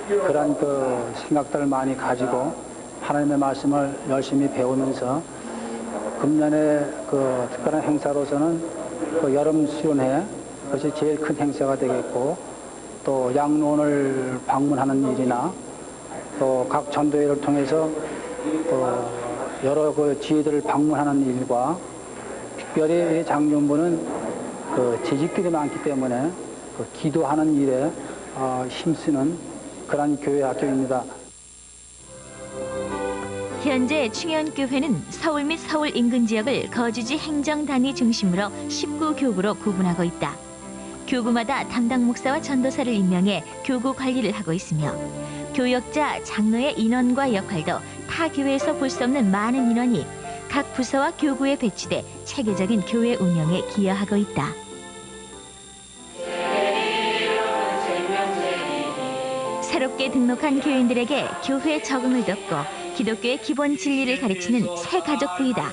그런 그 생각들을 많이 가지고 하나님의 말씀을 열심히 배우면서 금년에 그 특별한 행사로서는 그 여름 수련회 그것이 제일 큰 행사가 되겠고 또 양로원을 방문하는 일이나 또 각 전도회를 통해서 또 여러 그 지혜들을 방문하는 일과 특별히 장년부는 그 재직들이 많기 때문에 그 기도하는 일에 힘쓰는 그런 교회 학교입니다. 현재 충현교회는 서울 및 서울 인근 지역을 거주지 행정단위 중심으로 19교구로 구분하고 있다. 교구마다 담당 목사와 전도사를 임명해 교구 관리를 하고 있으며 교역자, 장로의 인원과 역할도 타 교회에서 볼 수 없는 많은 인원이 각 부서와 교구에 배치돼 체계적인 교회 운영에 기여하고 있다. 새롭게 등록한 교인들에게 교회 적응을 돕고 기독교의 기본 진리를 가르치는 새가족부이다.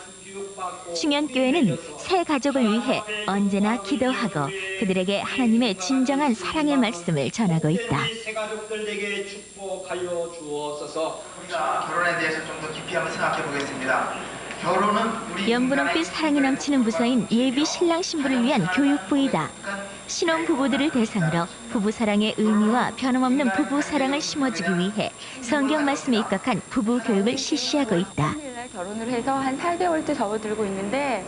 충현교회는 새가족을 위해 언제나 기도하고 그들에게 하나님의 진정한 사랑의 말씀을 전하고 있다. 새가족들에게 축복하여 주옵소서. 우리가 결혼에 대해서 좀 더 깊이 한번 생각해 보겠습니다. 결혼은 우리 연분홍빛 사랑이 넘치는 부서인 예비 신랑 신부를 위한 교육부이다. 신혼부부들을 대상으로 부부사랑의 의미와 변함없는 부부사랑을 심어주기 위해 성경 말씀에 입각한 부부교육을 실시하고 있다. 결혼을 해서 한 4개월째 접어들고 있는데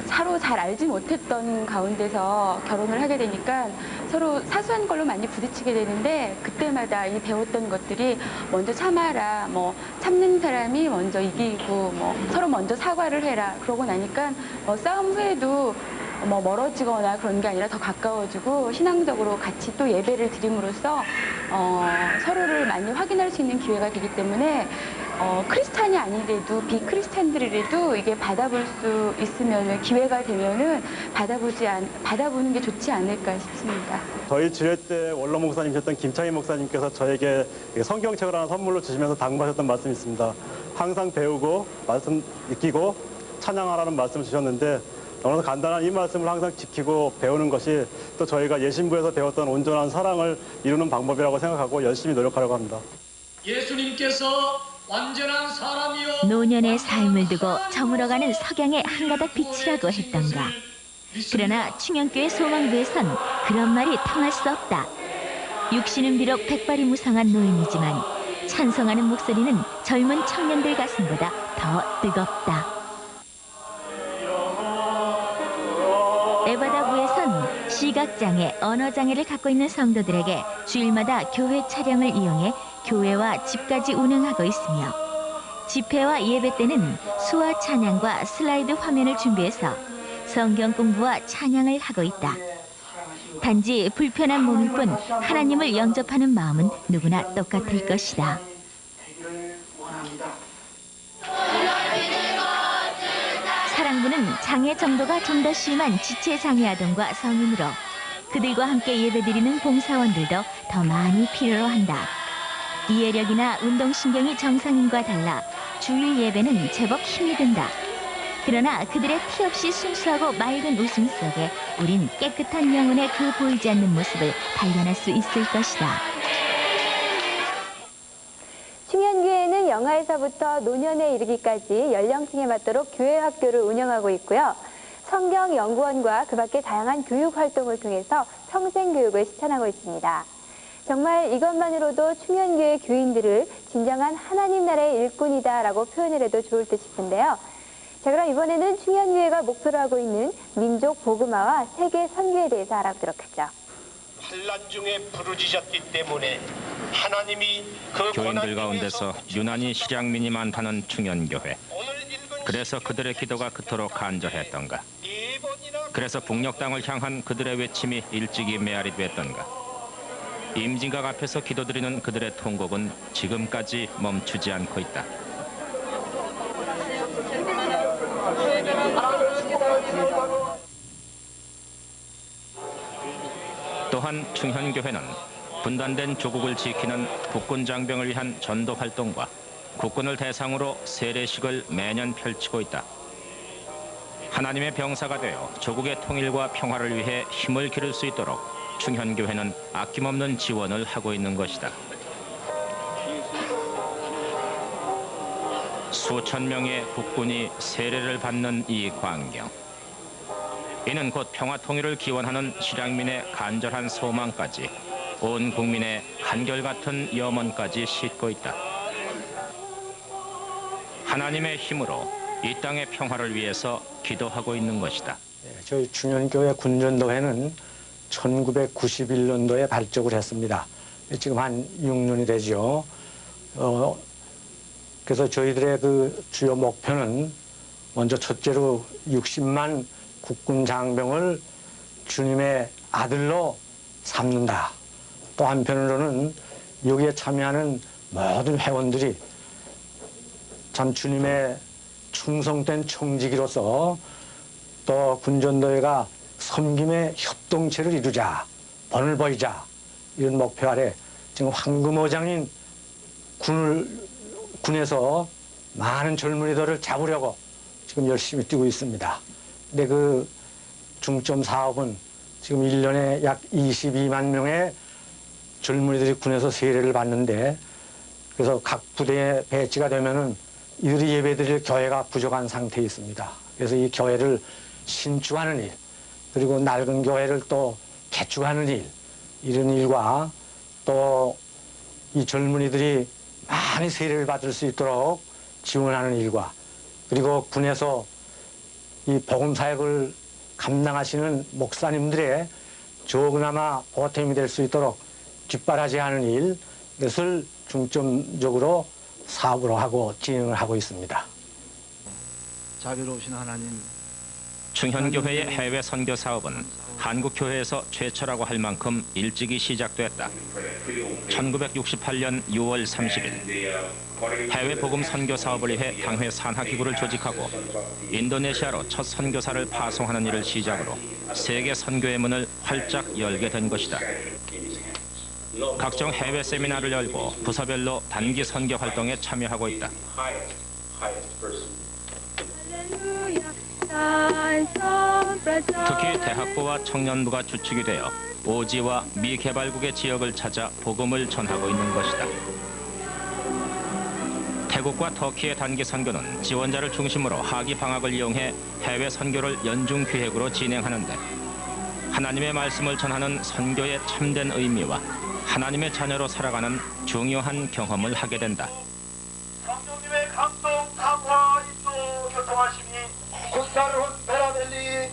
서로 잘 알지 못했던 가운데서 결혼을 하게 되니까 서로 사소한 걸로 많이 부딪히게 되는데 그때마다 이 배웠던 것들이 먼저 참아라, 뭐 참는 사람이 먼저 이기고 뭐 서로 먼저 사과를 해라 그러고 나니까 싸움 후에도 멀어지거나 그런 게 아니라 더 가까워지고 신앙적으로 같이 또 예배를 드림으로써 서로를 많이 확인할 수 있는 기회가 되기 때문에 크리스찬이 아니래도 비크리스찬들이라도 이게 받아볼 수 있으면 기회가 되면은 받아보는 게 좋지 않을까 싶습니다. 저희 주례 때 원로 목사님이셨던 김창희 목사님께서 저에게 성경책을 하나 선물로 주시면서 당부하셨던 말씀이 있습니다. 항상 배우고 말씀 익히고 찬양하라는 말씀을 주셨는데 너무나 간단한 이 말씀을 항상 지키고 배우는 것이 또 저희가 예신부에서 배웠던 온전한 사랑을 이루는 방법이라고 생각하고 열심히 노력하려고 합니다. 예수님께서 완전한 사람이요 노년의 삶을 두고 저물어가는 석양의 한 가닥 빛이라고 했던가. 그러나 충현교회 소망부에선 그런 말이 통할 수 없다. 육신은 비록 백발이 무성한 노인이지만 찬송하는 목소리는 젊은 청년들 가슴보다 더 뜨겁다. 에바다부에선 시각장애, 언어장애를 갖고 있는 성도들에게 주일마다 교회 차량을 이용해 교회와 집까지 운행하고 있으며 집회와 예배 때는 수화 찬양과 슬라이드 화면을 준비해서 성경 공부와 찬양을 하고 있다. 단지 불편한 몸일 뿐 하나님을 영접하는 마음은 누구나 똑같을 것이다. 사랑부는 장애 정도가 좀 더 심한 지체장애 아동과 성인으로 그들과 함께 예배드리는 봉사원들도 더 많이 필요로 한다. 이해력이나 운동신경이 정상인과 달라 주일 예배는 제법 힘이 든다. 그러나 그들의 티 없이 순수하고 맑은 웃음 속에 우린 깨끗한 영혼의 그 보이지 않는 모습을 발견할 수 있을 것이다. 충현교회는 영아에서부터 노년에 이르기까지 연령층에 맞도록 교회 학교를 운영하고 있고요. 성경연구원과 그 밖에 다양한 교육 활동을 통해서 평생교육을 실천하고 있습니다. 정말 이것만으로도 충현교회 교인들을 진정한 하나님 나라의 일꾼이다라고 표현을 해도 좋을 듯 싶은데요. 자, 그럼 이번에는 충현교회가 목표로 하고 있는 민족 복음화와 세계 선교에 대해서 알아보도록 하죠. 환난 중에 부르짖었기 때문에 하나님이 그 교인들 가운데서 유난히 실향민이 많다는 충현교회. 그래서 그들의 기도가 그토록 간절했던가. 그래서 북녘 땅을 향한 그들의 외침이 일찍이 메아리 됐던가. 임진각 앞에서 기도드리는 그들의 통곡은 지금까지 멈추지 않고 있다. 또한 충현교회는 분단된 조국을 지키는 국군 장병을 위한 전도 활동과 국군을 대상으로 세례식을 매년 펼치고 있다. 하나님의 병사가 되어 조국의 통일과 평화를 위해 힘을 기를 수 있도록 충현교회는 아낌없는 지원을 하고 있는 것이다. 수천 명의 국군이 세례를 받는 이 광경. 이는 곧 평화 통일을 기원하는 실향민의 간절한 소망까지 온 국민의 한결같은 염원까지 싣고 있다. 하나님의 힘으로 이 땅의 평화를 위해서 기도하고 있는 것이다. 저희 충현교회 군전도회는 1991년도에 발족을 했습니다. 지금 한 6년이 되죠. 그래서 저희들의 그 주요 목표는 먼저 첫째로 60만 국군 장병을 주님의 아들로 삼는다. 또 한편으로는 여기에 참여하는 모든 회원들이 참 주님의 충성된 청지기로서 또 군전도회가 섬김의 협동체를 이루자, 번을 보이자 이런 목표 아래 지금 황금어장인 군에서 많은 젊은이들을 잡으려고 지금 열심히 뛰고 있습니다. 근데 그 중점 사업은 지금 1년에 약 22만 명의 젊은이들이 군에서 세례를 받는데 그래서 각 부대에 배치가 되면은 이들이 예배드릴 교회가 부족한 상태에 있습니다. 그래서 이 교회를 신축하는 일, 그리고 낡은 교회를 또 개축하는 일, 이런 일과 또 이 젊은이들이 많이 세례를 받을 수 있도록 지원하는 일과 그리고 군에서 이 복음사역을 감당하시는 목사님들의 조그나마 보탬이 될 수 있도록 뒷바라지하는 일, 이것을 중점적으로 사업으로 하고 진행을 하고 있습니다. 자비로우신 하나님, 충현교회의 해외 선교 사업은 한국교회에서 최초라고 할 만큼 일찍이 시작됐다. 1968년 6월 30일 해외 복음 선교 사업을 위해 당회 산하기구를 조직하고 인도네시아로 첫 선교사를 파송하는 일을 시작으로 세계 선교의 문을 활짝 열게 된 것이다. 각종 해외 세미나를 열고 부서별로 단기 선교 활동에 참여하고 있다. 특히 대학부와 청년부가 주축이 되어 오지와 미개발국의 지역을 찾아 복음을 전하고 있는 것이다. 태국과 터키의 단기 선교는 지원자를 중심으로 하기 방학을 이용해 해외 선교를 연중 기획으로 진행하는데 하나님의 말씀을 전하는 선교의 참된 의미와 하나님의 자녀로 살아가는 중요한 경험을 하게 된다. 성령님의 감동, 감화, 인도, 교통하심이 군사를 베라벨리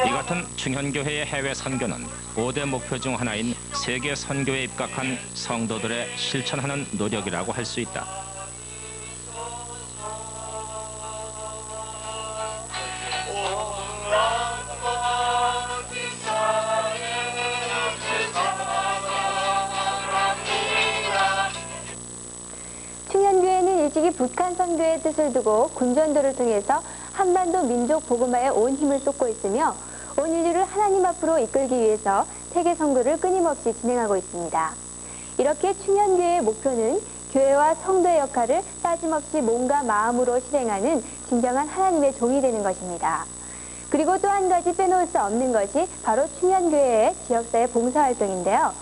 이 같은 충현교회의 해외 선교는 5대 목표 중 하나인 세계 선교에 입각한 성도들의 실천하는 노력이라고 할 수 있다. 충현교회는 일찍이 북한 선교의 뜻을 두고 군전도를 통해서 한반도 민족 복음화에 온 힘을 쏟고 있으며 온 인류를 하나님 앞으로 이끌기 위해서 세계 선교를 끊임없이 진행하고 있습니다. 이렇게 충현교회의 목표는 교회와 성도의 역할을 빠짐없이 몸과 마음으로 실행하는 진정한 하나님의 종이 되는 것입니다. 그리고 또 한 가지 빼놓을 수 없는 것이 바로 충현교회의 지역사회 봉사활동인데요.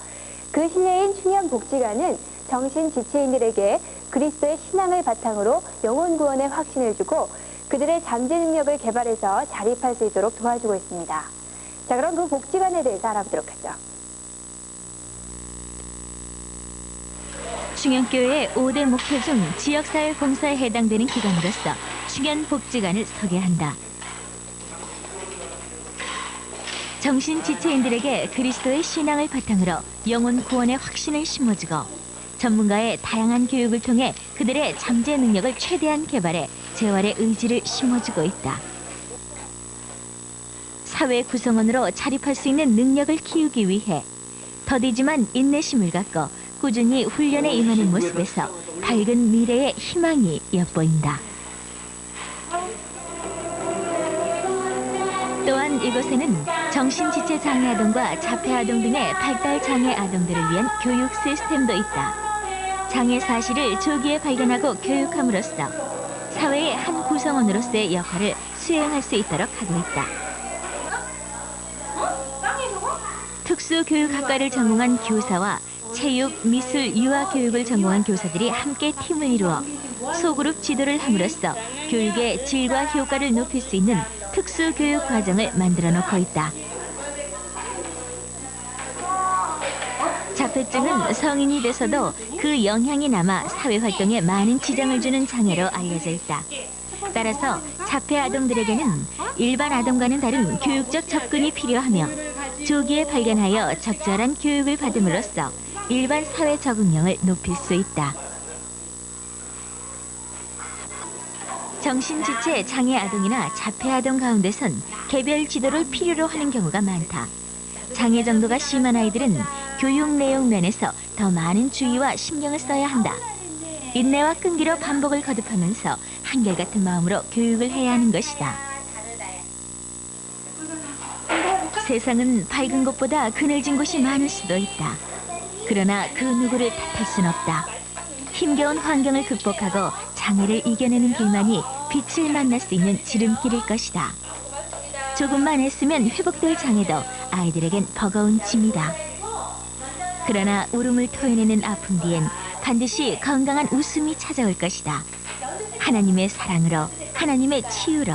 그 실내인 충현복지관은 정신 지체인들에게 그리스도의 신앙을 바탕으로 영혼 구원의 확신을 주고 그들의 잠재 능력을 개발해서 자립할 수 있도록 도와주고 있습니다. 자, 그럼 그 복지관에 대해서 알아보도록 하죠. 충현교회의 5대 목표 중 지역사회 봉사에 해당되는 기관으로서 충현복지관을 소개한다. 정신지체인들에게 그리스도의 신앙을 바탕으로 영혼 구원의 확신을 심어주고 전문가의 다양한 교육을 통해 그들의 잠재 능력을 최대한 개발해 재활의 의지를 심어주고 있다. 사회 구성원으로 자립할 수 있는 능력을 키우기 위해 더디지만 인내심을 갖고 꾸준히 훈련에 임하는 모습에서 밝은 미래의 희망이 엿보인다. 또한 이곳에는 정신지체 장애 아동과 자폐 아동 등의 발달 장애 아동들을 위한 교육 시스템도 있다. 장애 사실을 조기에 발견하고 교육함으로써 사회의 한 구성원으로서의 역할을 수행할 수 있도록 하고 있다. 특수교육학과를 전공한 교사와 체육, 미술, 유아 교육을 전공한 교사들이 함께 팀을 이루어 소그룹 지도를 함으로써 교육의 질과 효과를 높일 수 있는 특수교육 과정을 만들어 놓고 있다. 자폐증은 성인이 돼서도 그 영향이 남아 사회활동에 많은 지장을 주는 장애로 알려져 있다. 따라서 자폐 아동들에게는 일반 아동과는 다른 교육적 접근이 필요하며 조기에 발견하여 적절한 교육을 받음으로써 일반 사회 적응력을 높일 수 있다. 정신지체 장애 아동이나 자폐 아동 가운데선 개별 지도를 필요로 하는 경우가 많다. 장애 정도가 심한 아이들은 교육 내용 면에서 더 많은 주의와 신경을 써야 한다. 인내와 끈기로 반복을 거듭하면서 한결같은 마음으로 교육을 해야 하는 것이다. 세상은 밝은 곳보다 그늘진 곳이 많을 수도 있다. 그러나 그 누구를 탓할 순 없다. 힘겨운 환경을 극복하고 장애를 이겨내는 길만이 빛을 만날 수 있는 지름길일 것이다. 조금만 애쓰면 회복될 장애도 아이들에겐 버거운 짐이다. 그러나 울음을 토해내는 아픔 뒤엔 반드시 건강한 웃음이 찾아올 것이다. 하나님의 사랑으로, 하나님의 치유로.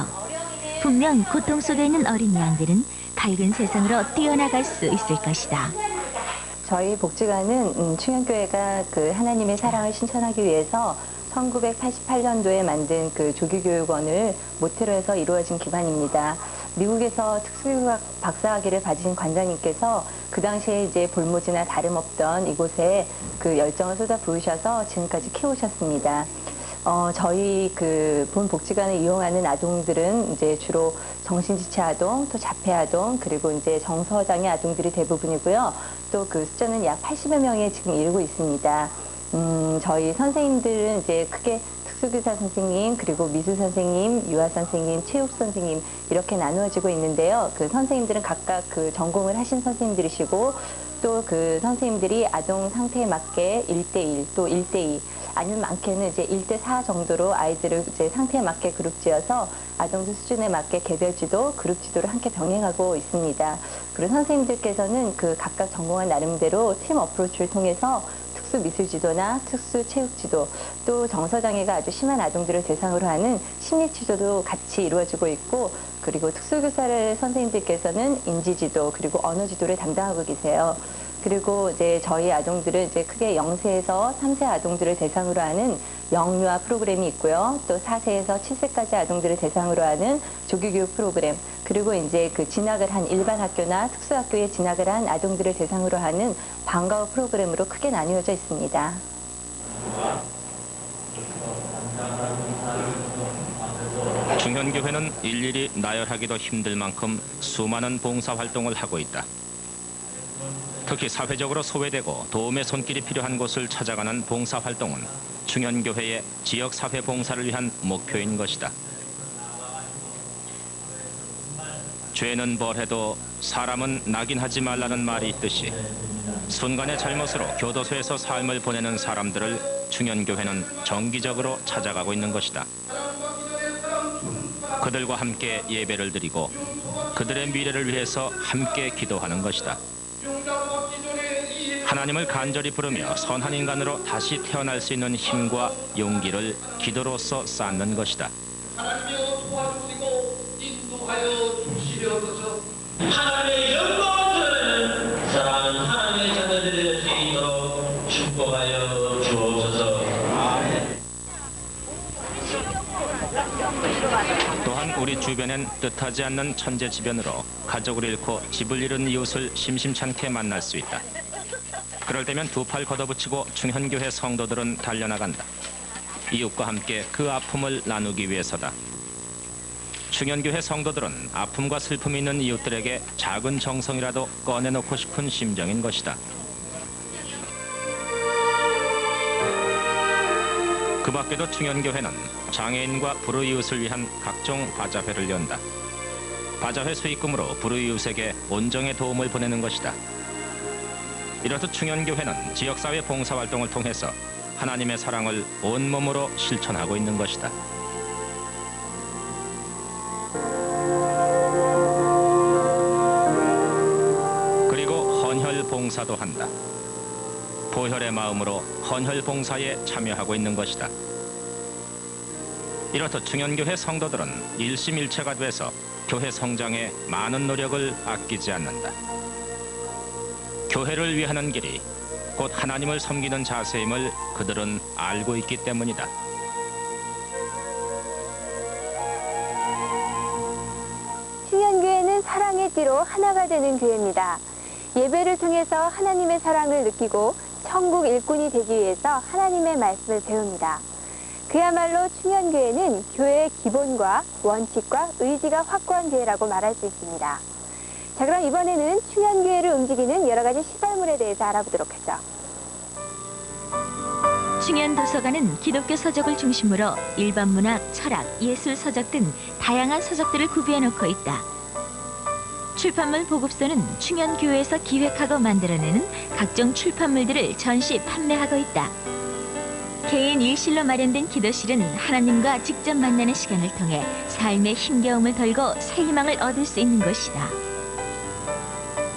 분명 고통 속에 있는 어린 양들은 밝은 세상으로 뛰어나갈 수 있을 것이다. 저희 복지관은 충현교회가 그 하나님의 사랑을 실천하기 위해서 1988년도에 만든 그 조기교육원을 모태로 해서 이루어진 기관입니다. 미국에서 특수교육 박사학위를 받으신 관장님께서 그 당시에 이제 볼모지나 다름없던 이곳에 그 열정을 쏟아 부으셔서 지금까지 키우셨습니다. 저희 그 본 복지관을 이용하는 아동들은 이제 주로 정신지체 아동, 또 자폐 아동, 그리고 이제 정서장애 아동들이 대부분이고요. 또 그 숫자는 약 80여 명에 지금 이르고 있습니다. 저희 선생님들은 이제 크게 특수교사 선생님, 그리고 미술 선생님, 유아 선생님, 체육 선생님 이렇게 나누어지고 있는데요. 그 선생님들은 각각 그 전공을 하신 선생님들이시고 또 그 선생님들이 아동 상태에 맞게 1대1 또 1대2 아니면 많게는 이제 1대4 정도로 아이들을 이제 상태에 맞게 그룹 지어서 아동들 수준에 맞게 개별 지도, 그룹 지도를 함께 병행하고 있습니다. 그리고 선생님들께서는 그 각각 전공한 나름대로 팀 어프로치를 통해서 특수 미술 지도나 특수 체육 지도, 또 정서장애가 아주 심한 아동들을 대상으로 하는 심리 치료도 같이 이루어지고 있고, 그리고 특수교사를 선생님들께서는 인지 지도 그리고 언어 지도를 담당하고 계세요. 그리고 이제 저희 아동들은 이제 크게 0세에서 3세 아동들을 대상으로 하는 영유아 프로그램이 있고요. 또 4세에서 7세까지 아동들을 대상으로 하는 조기교육 프로그램, 그리고 이제 그 진학을 한 일반 학교나 특수학교에 진학을 한 아동들을 대상으로 하는 방과후 프로그램으로 크게 나뉘어져 있습니다. 충현교회는 일일이 나열하기도 힘들 만큼 수많은 봉사활동을 하고 있다. 특히 사회적으로 소외되고 도움의 손길이 필요한 곳을 찾아가는 봉사활동은 충현교회의 지역사회 봉사를 위한 목표인 것이다. 죄는 벌해도 사람은 낙인하지 말라는 말이 있듯이 순간의 잘못으로 교도소에서 삶을 보내는 사람들을 충현교회는 정기적으로 찾아가고 있는 것이다. 그들과 함께 예배를 드리고 그들의 미래를 위해서 함께 기도하는 것이다. 하나님을 간절히 부르며 선한 인간으로 다시 태어날 수 있는 힘과 용기를 기도로서 쌓는 것이다. 하나님이여 도와주시고 인도하여 주시옵소서. 하나님의 영광을 사랑하는 하나님의 자녀들이 될 수 있도록 축복하여 주옵소서. 아멘. 또한 우리 주변엔 뜻하지 않는 천재지변으로 가족을 잃고 집을 잃은 이웃을 심심찮게 만날 수 있다. 그럴 때면 두 팔 걷어붙이고 충현교회 성도들은 달려나간다. 이웃과 함께 그 아픔을 나누기 위해서다. 충현교회 성도들은 아픔과 슬픔이 있는 이웃들에게 작은 정성이라도 꺼내놓고 싶은 심정인 것이다. 그 밖에도 충현교회는 장애인과 불우이웃을 위한 각종 바자회를 연다. 바자회 수익금으로 불우이웃에게 온정의 도움을 보내는 것이다. 이렇듯 충현교회는 지역사회 봉사활동을 통해서 하나님의 사랑을 온몸으로 실천하고 있는 것이다. 봉사도 한다. 보혈의 마음으로 헌혈 봉사에 참여하고 있는 것이다. 이렇듯 충현교회 성도들은 일심일체가 돼서 교회 성장에 많은 노력을 아끼지 않는다. 교회를 위하는 길이 곧 하나님을 섬기는 자세임을 그들은 알고 있기 때문이다. 충현교회는 사랑의 띠로 하나가 되는 교회입니다. 예배를 통해서 하나님의 사랑을 느끼고 천국 일꾼이 되기 위해서 하나님의 말씀을 배웁니다. 그야말로 충현교회는 교회의 기본과 원칙과 의지가 확고한 교회라고 말할 수 있습니다. 자, 그럼 이번에는 충현교회를 움직이는 여러 가지 시설물에 대해서 알아보도록 하죠. 충현도서관은 기독교 서적을 중심으로 일반 문학, 철학, 예술 서적 등 다양한 서적들을 구비해 놓고 있다. 출판물 보급소는 충현교회에서 기획하고 만들어내는 각종 출판물들을 전시 판매하고 있다. 개인 일실로 마련된 기도실은 하나님과 직접 만나는 시간을 통해 삶의 힘겨움을 덜고 새 희망을 얻을 수 있는 곳이다.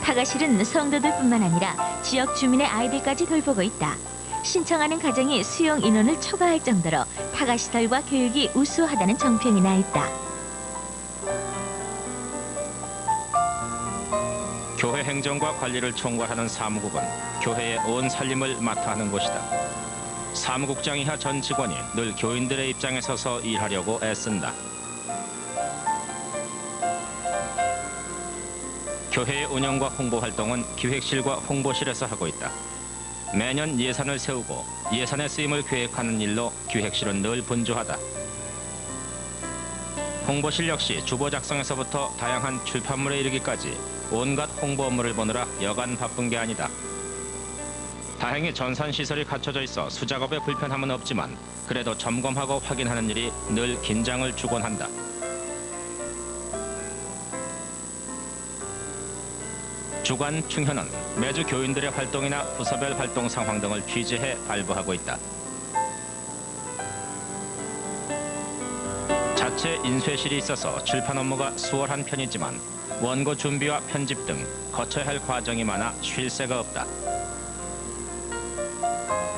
타가실은 성도들뿐만 아니라 지역 주민의 아이들까지 돌보고 있다. 신청하는 가정이 수용 인원을 초과할 정도로 타가시설과 교육이 우수하다는 정평이 나 있다. 교회 행정과 관리를 총괄하는 사무국은 교회의 온 살림을 맡아 하는 곳이다. 사무국장 이하 전 직원이 늘 교인들의 입장에 서서 일하려고 애쓴다. 교회의 운영과 홍보 활동은 기획실과 홍보실에서 하고 있다. 매년 예산을 세우고 예산의 쓰임을 계획하는 일로 기획실은 늘 분주하다. 홍보실 역시 주보 작성에서부터 다양한 출판물에 이르기까지 온갖 홍보 업무를 보느라 여간 바쁜 게 아니다. 다행히 전산시설이 갖춰져 있어 수작업에 불편함은 없지만 그래도 점검하고 확인하는 일이 늘 긴장을 주곤 한다. 주간 충현은 매주 교인들의 활동이나 부서별 활동 상황 등을 취재해 발부하고 있다. 자체 인쇄실이 있어서 출판 업무가 수월한 편이지만 원고 준비와 편집 등 거쳐야 할 과정이 많아 쉴 새가 없다.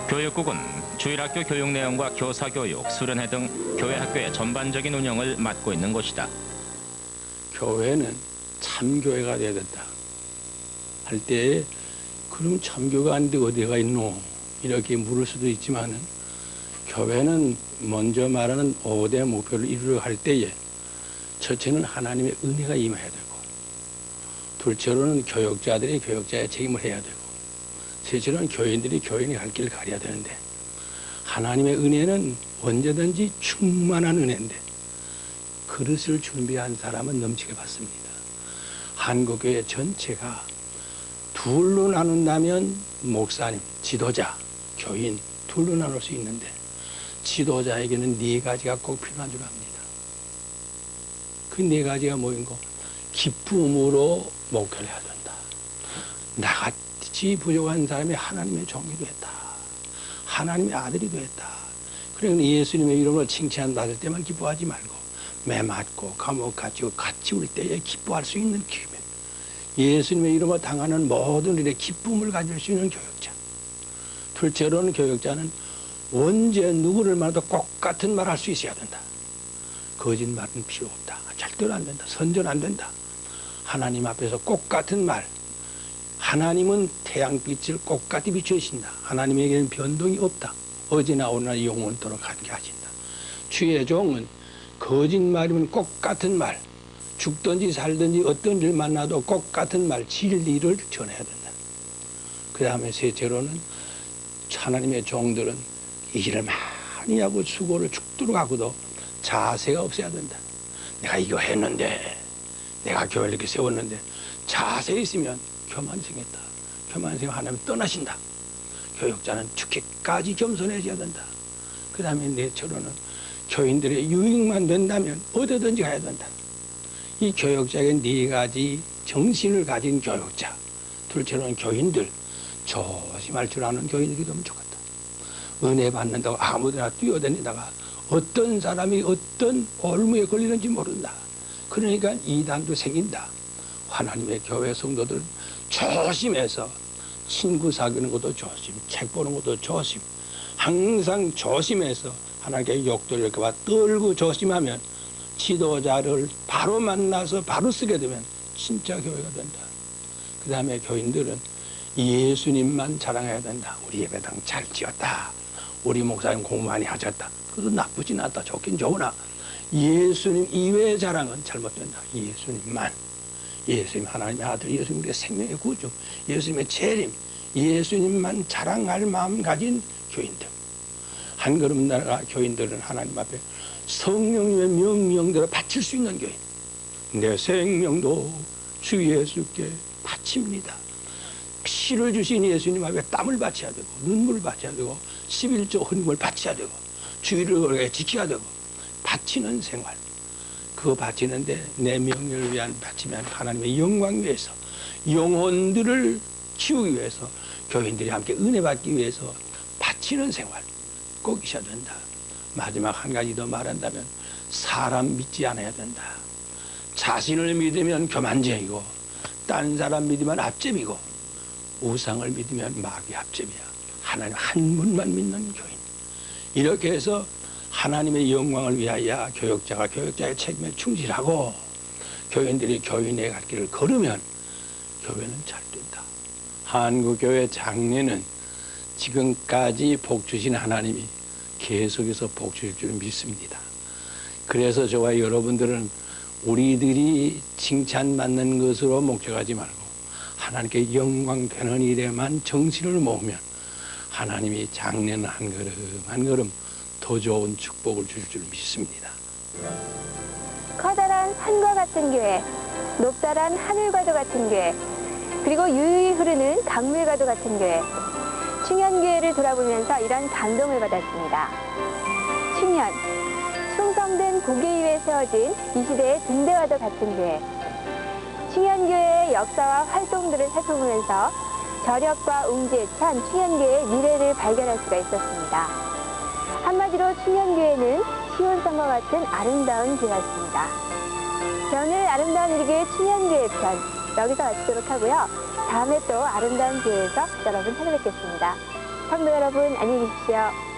교육국은 주일학교 교육 내용과 교사교육, 수련회 등 교회 학교의 전반적인 운영을 맡고 있는 곳이다. 교회는 참교회가 돼야 된다 할 때 그럼 참교회가 아닌데 어디가 있노? 이렇게 물을 수도 있지만 교회는 먼저 말하는 5대 목표를 이루려 할 때에 첫째는 하나님의 은혜가 임해야 되고 둘째로는 교역자들이 교역자의 책임을 해야 되고 셋째로는 교인들이 교인이 갈 길을 가려야 되는데 하나님의 은혜는 언제든지 충만한 은혜인데 그릇을 준비한 사람은 넘치게 받습니다. 한국교회 전체가 둘로 나눈다면 목사님, 지도자, 교인 둘로 나눌 수 있는데 지도자에게는 네 가지가 꼭 필요한 줄 압니다. 그 네 가지가 뭐인 거? 기쁨으로 목회를 해야 된다. 나같이 부족한 사람이 하나님의 종이 됐다. 하나님의 아들이 됐다. 그러니까 예수님의 이름으로 칭찬 받을 때만 기뻐하지 말고 매 맞고 감옥 갇히고 같이 올 때에 기뻐할 수 있는 기회입니다. 예수님의 이름으로 당하는 모든 일에 기쁨을 가질 수 있는 교역자. 둘째로는 교역자는 언제 누구를 만나도 똑같은 말 할 수 있어야 된다. 거짓말은 필요 없다. 절대로 안 된다. 선전 안 된다. 하나님 앞에서 똑같은 말. 하나님은 태양빛을 똑같이 비추신다. 하나님에게는 변동이 없다. 어제나 오늘나 영원토록 함께하신다. 주의 종은 거짓말이면 똑같은 말. 죽든지 살든지 어떤 일 만나도 똑같은 말, 진리를 전해야 된다. 그 다음에 셋째로는 하나님의 종들은 일을 많이 하고 수고를 죽도록 하고도 자세가 없어야 된다. 내가 이거 했는데, 내가 교회를 이렇게 세웠는데 자세히 있으면 교만생했다. 교만생 하나님 떠나신다. 교육자는 죽기까지 겸손해져야 된다. 그 다음에 넷째로는 교인들의 유익만 된다면 어디든지 가야 된다. 이 교역자에게 네 가지 정신을 가진 교역자. 둘째로는 교인들, 조심할 줄 아는 교인들이 되면 좋겠다. 은혜 받는다고 아무데나 뛰어다니다가 어떤 사람이 어떤 올무에 걸리는지 모른다. 그러니까 이단도 생긴다. 하나님의 교회 성도들 조심해서 친구 사귀는 것도 조심, 책 보는 것도 조심. 항상 조심해서 하나님께 욕돌릴까 봐 떨고 조심하면 지도자를 바로 만나서 바로 쓰게 되면 진짜 교회가 된다. 그 다음에 교인들은 예수님만 자랑해야 된다. 우리 예배당 잘 지었다. 우리 목사님 공부 많이 하셨다. 그것도 나쁘진 않다. 좋긴 좋으나 예수님 이외의 자랑은 잘못된다. 예수님만. 예수님 하나님의 아들, 예수님 우리의 생명의 구주, 예수님의 재림, 예수님만 자랑할 마음 가진 교인들. 한 걸음 나아가 교인들은 하나님 앞에 성령님의 명령대로 바칠 수 있는 교인. 내 생명도 주 예수께 바칩니다. 피를 주신 예수님 앞에 땀을 바쳐야 되고 눈물을 바쳐야 되고 11조 헌금을 바쳐야 되고 주의를 지켜야 되고 바치는 생활. 그거 바치는데 내 명예를 위한 바치면 하나님의 영광 위해서 영혼들을 키우기 위해서 교인들이 함께 은혜 받기 위해서 바치는 생활 꼭 있어야 된다. 마지막 한 가지 더 말한다면 사람 믿지 않아야 된다. 자신을 믿으면 교만쟁이고 딴 사람 믿으면 앞제비고 우상을 믿으면 마귀 앞제비야. 하나님 한 분만 믿는 교인. 이렇게 해서 하나님의 영광을 위하여 교역자가 교역자의 책임에 충실하고 교인들이 교인의 갈 길을 걸으면 교회는 잘 된다. 한국교회 장래는 지금까지 복 주신 하나님이 계속해서 복 주실 줄 믿습니다. 그래서 저와 여러분들은 우리들이 칭찬받는 것으로 목적하지 말고 하나님께 영광 되는 일에만 정신을 모으면 하나님이 장래는 한 걸음 한 걸음 더 좋은 축복을 줄 줄 믿습니다. 커다란 산과 같은 교회, 높다란 하늘과도 같은 교회, 그리고 유유히 흐르는 강물과도 같은 교회. 충현교회를 돌아보면서 이런 감동을 받았습니다. 충현, 충성된 고개 위에 세워진 이 시대의 등대와도 같은 교회. 충현교회의 역사와 활동들을 살펴보면서 저력과 웅지에 찬 충현교회의 미래를 발견할 수가 있었습니다. 한마디로 충현교회는 시온성과 같은 아름다운 교회였습니다. 오늘 아름다운 우리교회 충현교회 편 여기서 마치도록 하고요. 다음에 또 아름다운 교회에서 여러분 찾아뵙겠습니다. 성도 여러분 안녕히 계십시오.